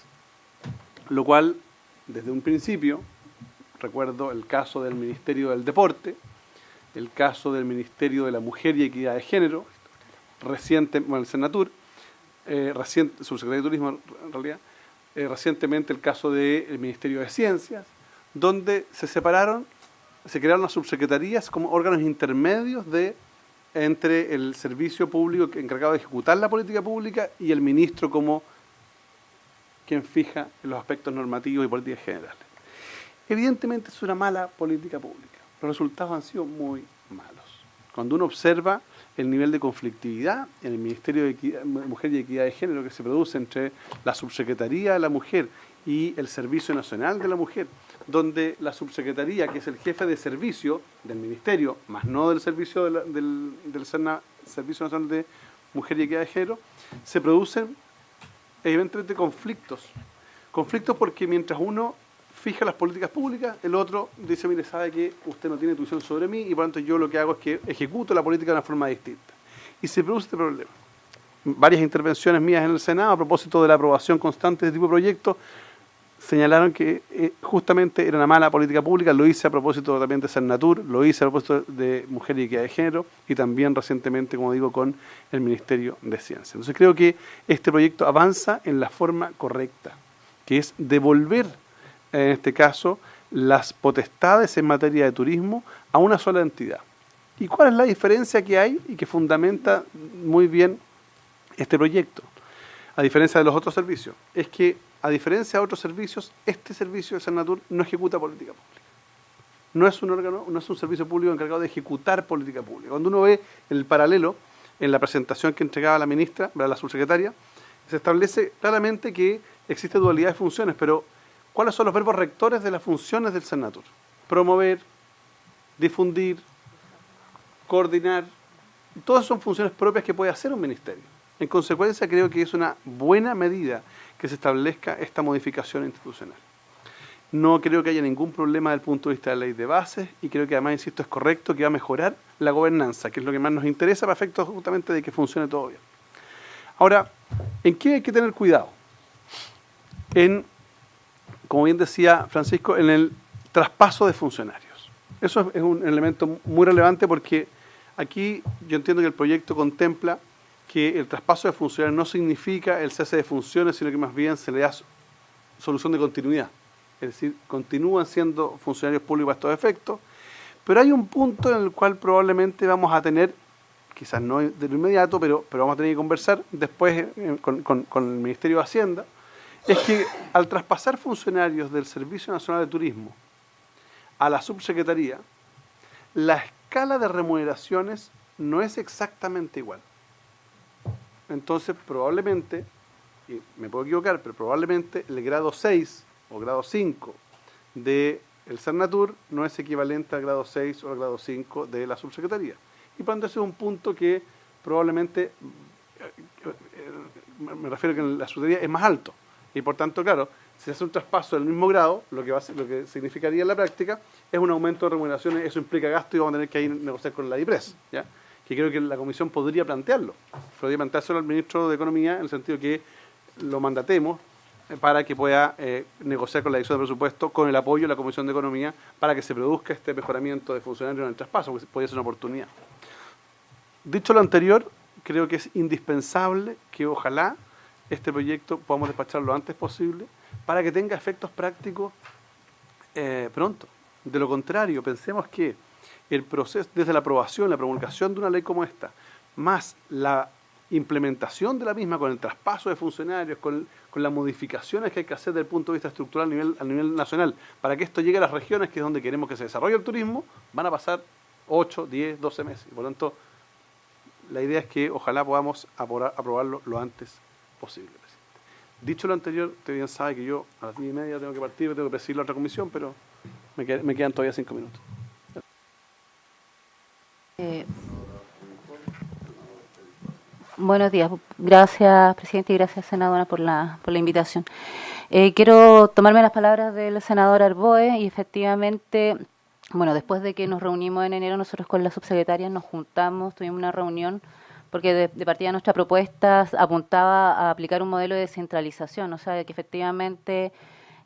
lo cual desde un principio, recuerdo el caso del Ministerio del Deporte, el caso del Ministerio de la Mujer y Equidad de Género, el Senatur, subsecretario de Turismo en realidad, recientemente el caso del Ministerio de Ciencias, donde se separaron, se crearon las subsecretarías como órganos intermedios entre el servicio público encargado de ejecutar la política pública y el ministro como quien fija los aspectos normativos y políticas generales. Evidentemente es una mala política pública. Los resultados han sido muy malos. Cuando uno observa el nivel de conflictividad en el Ministerio de Mujer y Equidad de Género que se produce entre la Subsecretaría de la Mujer y el Servicio Nacional de la Mujer, donde la Subsecretaría, que es el jefe de servicio del Ministerio, más no del Servicio del Servicio Nacional de Mujer y Equidad de Género, se producen evidentemente conflictos. Conflictos porque mientras uno fija las políticas públicas, el otro dice, mire, sabe que usted no tiene tuición sobre mí y por lo tanto yo lo que hago es que ejecuto la política de una forma distinta. Y se produce este problema. Varias intervenciones mías en el Senado a propósito de la aprobación constante de este tipo de proyectos señalaron que justamente era una mala política pública. Lo hice a propósito también de Cernatur, lo hice a propósito de Mujer y Equidad de Género y también recientemente, como digo, con el Ministerio de Ciencia. Entonces creo que este proyecto avanza en la forma correcta, que es devolver en este caso, las potestades en materia de turismo a una sola entidad. ¿Y cuál es la diferencia que hay y que fundamenta muy bien este proyecto? A diferencia de los otros servicios, es que, a diferencia de otros servicios, este servicio de Cernatur no ejecuta política pública. No es un órgano, no es un servicio público encargado de ejecutar política pública. Cuando uno ve el paralelo en la presentación que entregaba la ministra, la subsecretaria, se establece claramente que existe dualidad de funciones, pero ¿cuáles son los verbos rectores de las funciones del Cernatur? Promover, difundir, coordinar. Todas son funciones propias que puede hacer un ministerio. En consecuencia, creo que es una buena medida que se establezca esta modificación institucional. No creo que haya ningún problema desde el punto de vista de la ley de bases y creo que además, insisto, es correcto que va a mejorar la gobernanza, que es lo que más nos interesa para efectos justamente de que funcione todo bien. Ahora, ¿en qué hay que tener cuidado? Como bien decía Francisco, en el traspaso de funcionarios. Eso es un elemento muy relevante porque aquí yo entiendo que el proyecto contempla que el traspaso de funcionarios no significa el cese de funciones, sino que más bien se le da solución de continuidad. Es decir, continúan siendo funcionarios públicos para estos efectos, pero hay un punto en el cual probablemente vamos a tener, quizás no de lo inmediato, pero vamos a tener que conversar después con el Ministerio de Hacienda, es que al traspasar funcionarios del Servicio Nacional de Turismo a la subsecretaría, la escala de remuneraciones no es exactamente igual. Entonces, probablemente, y me puedo equivocar, pero probablemente el grado 6 o grado 5 del Cernatur no es equivalente al grado 6 o al grado 5 de la subsecretaría. Y por lo tanto, ese es un punto que probablemente, me refiero a que la subsecretaría es más alto. Y por tanto, claro, si se hace un traspaso del mismo grado, lo que significaría en la práctica es un aumento de remuneraciones, eso implica gasto y vamos a tener que ir a negociar con la DIPRES, ¿ya? Que creo que la Comisión podría plantearlo. Podría planteárselo al Ministro de Economía en el sentido que lo mandatemos para que pueda negociar con la Dirección de Presupuesto con el apoyo de la Comisión de Economía para que se produzca este mejoramiento de funcionarios en el traspaso, porque podría ser una oportunidad. Dicho lo anterior, creo que es indispensable que ojalá este proyecto podamos despacharlo lo antes posible para que tenga efectos prácticos pronto. De lo contrario, pensemos que el proceso, desde la aprobación, la promulgación de una ley como esta, más la implementación de la misma con el traspaso de funcionarios, con las modificaciones que hay que hacer desde el punto de vista estructural a nivel nacional, para que esto llegue a las regiones, que es donde queremos que se desarrolle el turismo, van a pasar 8, 10, 12 meses. Por lo tanto, la idea es que ojalá podamos aprobarlo lo antes posible. Dicho lo anterior, usted bien sabe que yo a las 10:30 tengo que partir, tengo que presidir la otra comisión, pero me quedan todavía 5 minutos. Buenos días. Gracias, presidente, y gracias, senadora, por la invitación. Quiero tomarme las palabras del senador Arboe y efectivamente, bueno, después de que nos reunimos en enero, nosotros con la subsecretaria nos juntamos, tuvimos una reunión, porque de partida nuestra propuesta apuntaba a aplicar un modelo de descentralización, o sea, que efectivamente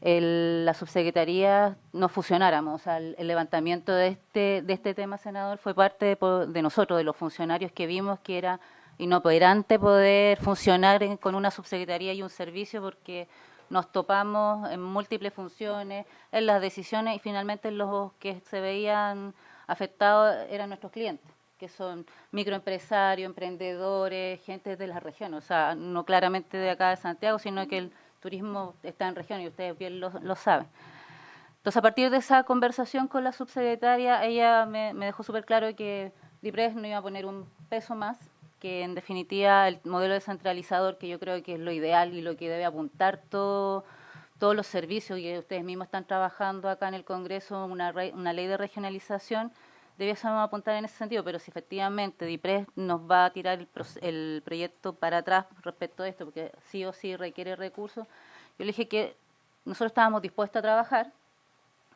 la subsecretaría nos fusionáramos. O sea, el levantamiento de este tema, senador, fue parte de nosotros, de los funcionarios que vimos que era inoperante poder funcionar con una subsecretaría y un servicio porque nos topamos en múltiples funciones, en las decisiones y finalmente los que se veían afectados eran nuestros clientes, que son microempresarios, emprendedores, gente de las regiones, o sea, no claramente de acá de Santiago, sino que el turismo está en región y ustedes bien lo saben. Entonces, a partir de esa conversación con la subsecretaria, ella me dejó súper claro que DIPRES no iba a poner un peso más, que en definitiva el modelo descentralizador, que yo creo que es lo ideal y lo que debe apuntar todos los servicios, y que ustedes mismos están trabajando acá en el Congreso, una ley de regionalización, debiésemos apuntar en ese sentido, pero si efectivamente DIPRES nos va a tirar el proyecto para atrás respecto a esto, porque sí o sí requiere recursos, yo le dije que nosotros estábamos dispuestos a trabajar,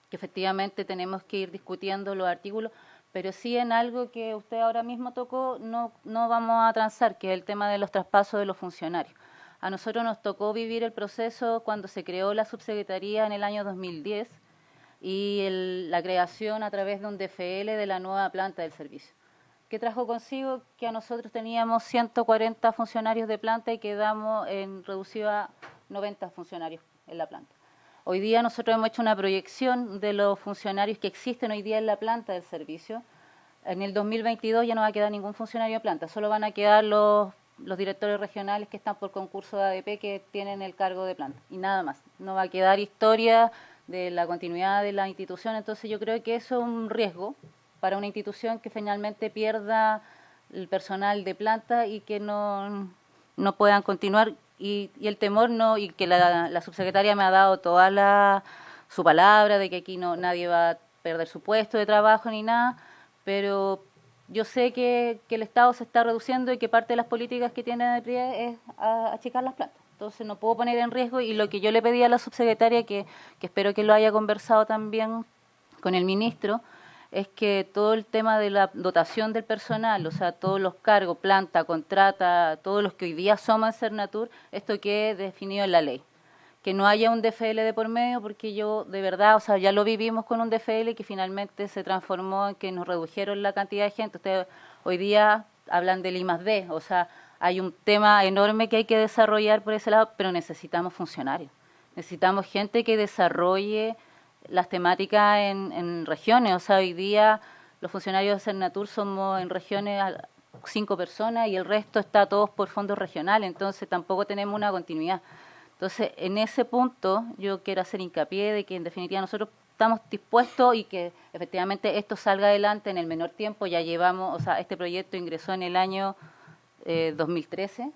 que efectivamente tenemos que ir discutiendo los artículos, pero sí en algo que usted ahora mismo tocó, no vamos a transar, que es el tema de los traspasos de los funcionarios. A nosotros nos tocó vivir el proceso cuando se creó la subsecretaría en el año 2010 y la creación a través de un DFL de la nueva planta del servicio, que trajo consigo que a nosotros teníamos 140 funcionarios de planta y quedamos reducido a 90 funcionarios en la planta. Hoy día nosotros hemos hecho una proyección de los funcionarios que existen hoy día en la planta del servicio. En el 2022 ya no va a quedar ningún funcionario de planta, solo van a quedar los directores regionales que están por concurso de ADP que tienen el cargo de planta y nada más. No va a quedar historia de la continuidad de la institución, entonces yo creo que eso es un riesgo para una institución que finalmente pierda el personal de planta y que no puedan continuar. Y el temor y que la subsecretaria me ha dado toda su palabra de que aquí nadie va a perder su puesto de trabajo ni nada, pero yo sé que el Estado se está reduciendo y que parte de las políticas que tiene DIPRES es achicar las plantas. Entonces no puedo poner en riesgo, y lo que yo le pedí a la subsecretaria, que espero que lo haya conversado también con el ministro, es que todo el tema de la dotación del personal, o sea, todos los cargos, planta, contrata, todos los que hoy día somos en Sernatur, esto quede definido en la ley. Que no haya un DFL de por medio, porque yo de verdad, o sea, ya lo vivimos con un DFL que finalmente se transformó en que nos redujeron la cantidad de gente. Ustedes hoy día hablan del I+D, o sea, hay un tema enorme que hay que desarrollar por ese lado, pero necesitamos funcionarios. Necesitamos gente que desarrolle las temáticas en regiones. O sea, hoy día los funcionarios de Sernatur somos en regiones 5 personas y el resto está todos por fondos regionales, entonces tampoco tenemos una continuidad. Entonces, en ese punto yo quiero hacer hincapié de que en definitiva nosotros estamos dispuestos y que efectivamente esto salga adelante en el menor tiempo. Ya llevamos, o sea, este proyecto ingresó en el año 2013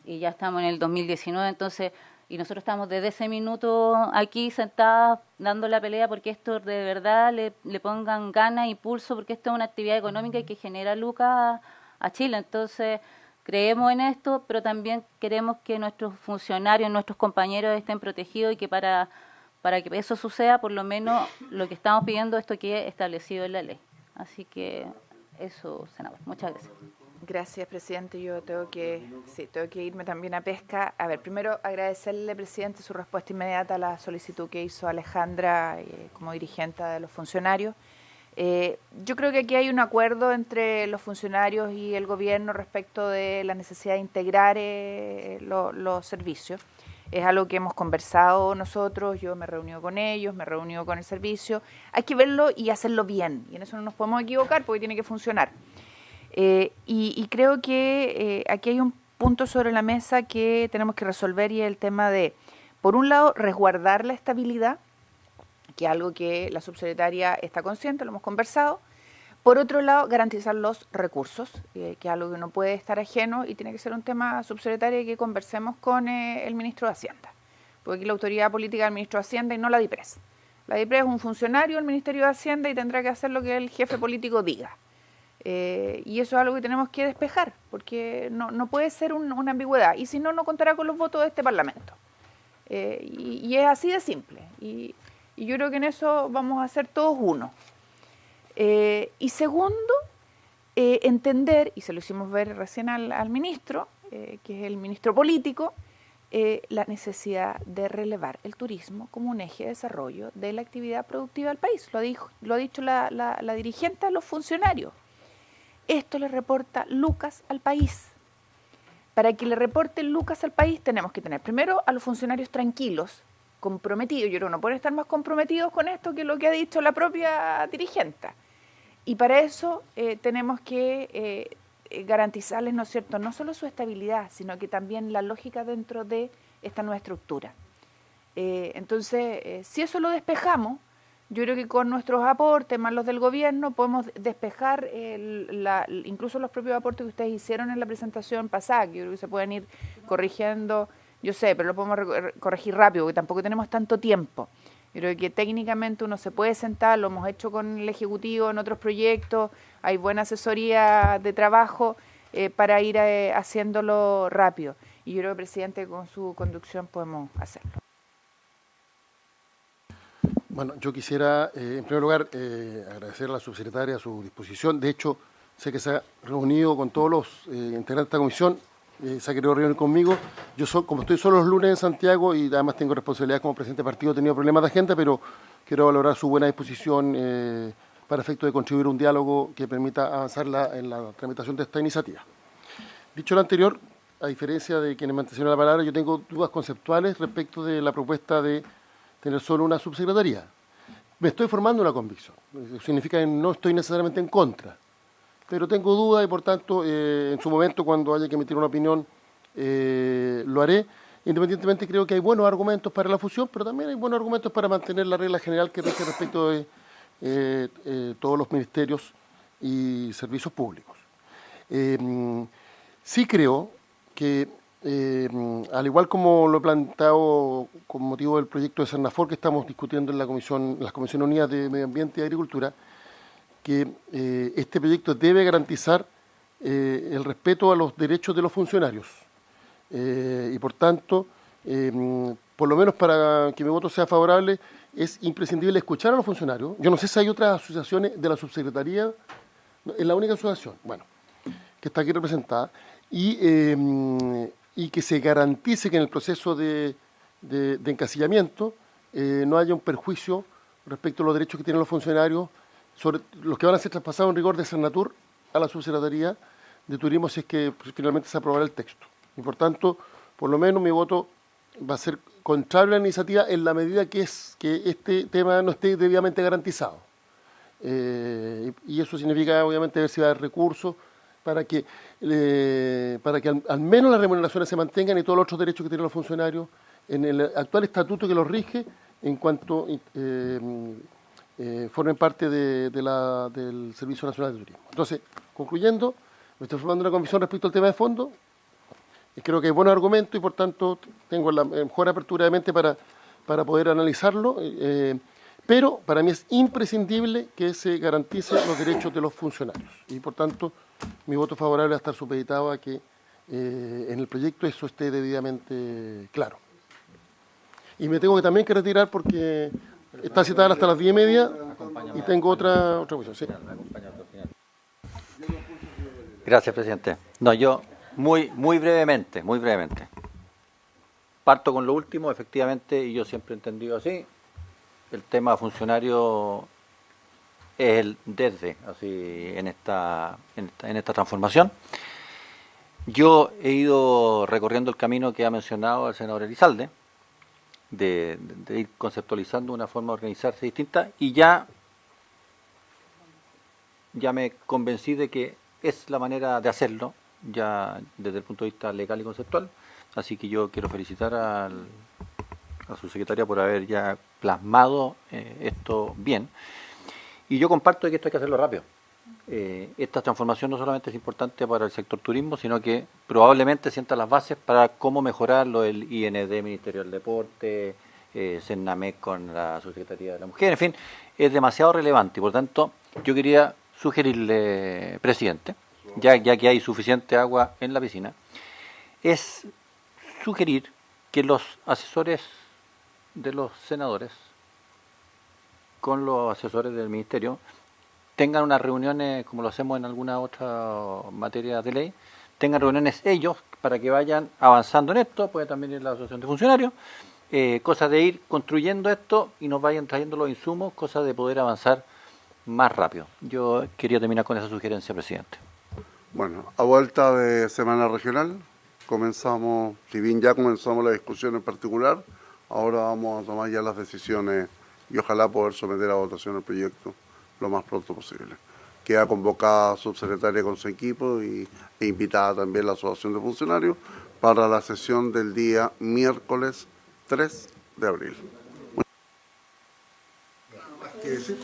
y ya estamos en el 2019, entonces, y nosotros estamos desde ese minuto aquí sentadas dando la pelea porque esto de verdad le pongan ganas y pulso, porque esto es una actividad económica y que genera lucas a Chile. Entonces, creemos en esto, pero también queremos que nuestros funcionarios, nuestros compañeros estén protegidos y que para que eso suceda, por lo menos lo que estamos pidiendo, esto quede establecido en la ley. Así que eso, senador. Muchas gracias. Gracias, presidente. Yo tengo que irme también a pesca. A ver, primero agradecerle, presidente, su respuesta inmediata a la solicitud que hizo Alejandra como dirigente de los funcionarios. Yo creo que aquí hay un acuerdo entre los funcionarios y el gobierno respecto de la necesidad de integrar los servicios. Es algo que hemos conversado nosotros, yo me he reunido con ellos, me he reunido con el servicio. Hay que verlo y hacerlo bien, y en eso no nos podemos equivocar porque tiene que funcionar. Y creo que aquí hay un punto sobre la mesa que tenemos que resolver, y es el tema de, por un lado, resguardar la estabilidad, que es algo que la subsecretaria está consciente, lo hemos conversado. Por otro lado, garantizar los recursos, que es algo que no puede estar ajeno y tiene que ser un tema, subsecretaria, que conversemos con el ministro de Hacienda, porque aquí la autoridad política es el ministro de Hacienda y no la DIPRES. La DIPRES es un funcionario del Ministerio de Hacienda y tendrá que hacer lo que el jefe político diga. Y eso es algo que tenemos que despejar, porque no puede ser una ambigüedad, y si no, no contará con los votos de este Parlamento. Y es así de simple, y yo creo que en eso vamos a ser todos uno. Y segundo, entender, y se lo hicimos ver recién al ministro, que es el ministro político, la necesidad de relevar el turismo como un eje de desarrollo de la actividad productiva del país. Lo ha dicho la dirigente a los funcionarios. Esto le reporta lucas al país. Para que le reporten lucas al país tenemos que tener primero a los funcionarios tranquilos, comprometidos. Yo creo que no pueden estar más comprometidos con esto que lo que ha dicho la propia dirigente. Y para eso tenemos que garantizarles, ¿no es cierto?, no solo su estabilidad, sino que también la lógica dentro de esta nueva estructura. Entonces, si eso lo despejamos, yo creo que con nuestros aportes, más los del gobierno, podemos despejar incluso los propios aportes que ustedes hicieron en la presentación pasada, que yo creo que se pueden ir corrigiendo, yo sé, pero lo podemos corregir rápido, porque tampoco tenemos tanto tiempo. Yo creo que técnicamente uno se puede sentar, lo hemos hecho con el Ejecutivo en otros proyectos, hay buena asesoría de trabajo para ir haciéndolo rápido. Y yo creo que, presidente, con su conducción podemos hacerlo. Bueno, yo quisiera, en primer lugar, agradecer a la subsecretaria su disposición. De hecho, sé que se ha reunido con todos los integrantes de esta comisión, se ha querido reunir conmigo. Yo, como estoy solo los lunes en Santiago y además tengo responsabilidad como presidente de partido, he tenido problemas de agenda, pero quiero valorar su buena disposición para efecto de contribuir a un diálogo que permita avanzar en la tramitación de esta iniciativa. Dicho lo anterior, a diferencia de quienes me antecedieron la palabra, yo tengo dudas conceptuales respecto de la propuesta de tener solo una subsecretaría. Me estoy formando una convicción, eso significa que no estoy necesariamente en contra, pero tengo dudas y por tanto en su momento cuando haya que emitir una opinión lo haré. Independientemente creo que hay buenos argumentos para la fusión, pero también hay buenos argumentos para mantener la regla general que rige respecto de todos los ministerios y servicios públicos. Sí creo que al igual como lo he planteado con motivo del proyecto de Sernafor que estamos discutiendo en las Comisiones Unidas de Medio Ambiente y Agricultura, que este proyecto debe garantizar el respeto a los derechos de los funcionarios. y por tanto, por lo menos para que mi voto sea favorable, es imprescindible escuchar a los funcionarios. Yo no sé si hay otras asociaciones de la subsecretaría, es la única asociación, bueno, que está aquí representada, y que se garantice que en el proceso de encasillamiento no haya un perjuicio respecto a los derechos que tienen los funcionarios, sobre los que van a ser traspasados en rigor de Cernatur a la subsecretaría de Turismo, si es que finalmente se aprobará el texto. Y por tanto, por lo menos mi voto va a ser contrario a la iniciativa en la medida que este tema no esté debidamente garantizado. Y eso significa, obviamente, ver si va a haber recursos para que al menos las remuneraciones se mantengan y todos los otros derechos que tienen los funcionarios en el actual estatuto que los rige en cuanto formen parte del Servicio Nacional de Turismo. Entonces, concluyendo, me estoy formando una comisión respecto al tema de fondo. Creo que hay buenos argumentos y, por tanto, tengo la mejor apertura de mente para poder analizarlo. Pero para mí es imprescindible que se garanticen los derechos de los funcionarios. Y, por tanto, mi voto favorable va a estar supeditado a que en el proyecto eso esté debidamente claro. Y me tengo también que retirar porque está citada hasta las 10:30 y tengo otra cuestión. Sí. Gracias, presidente. No, yo muy brevemente. Parto con lo último, efectivamente, y yo siempre he entendido así. El tema funcionario es el desde, así, en esta transformación. Yo he ido recorriendo el camino que ha mencionado el senador Elizalde, de ir conceptualizando una forma de organizarse distinta, y ya me convencí de que es la manera de hacerlo, ya desde el punto de vista legal y conceptual. Así que yo quiero felicitar a su secretaria por haber ya plasmado esto bien. Y yo comparto que esto hay que hacerlo rápido. Esta transformación no solamente es importante para el sector turismo, sino que probablemente sienta las bases para cómo mejorar lo del IND, Ministerio del Deporte, CENAMEC con la Subsecretaría de la Mujer, en fin, es demasiado relevante. Y por tanto, yo quería sugerirle, presidente, ya que hay suficiente agua en la piscina, es sugerir que los asesores de los senadores con los asesores del ministerio tengan unas reuniones, como lo hacemos en alguna otra materia de ley, tengan reuniones ellos para que vayan avanzando en esto, puede también ir la asociación de funcionarios, cosa de ir construyendo esto y nos vayan trayendo los insumos, cosa de poder avanzar más rápido. Yo quería terminar con esa sugerencia, presidente. Bueno, a vuelta de semana regional, comenzamos, si bien ya comenzamos la discusión en particular, ahora vamos a tomar ya las decisiones y ojalá poder someter a votación el proyecto lo más pronto posible. Queda convocada subsecretaria con su equipo e invitada también la asociación de funcionarios para la sesión del día miércoles 3 de abril. Nada más que decir.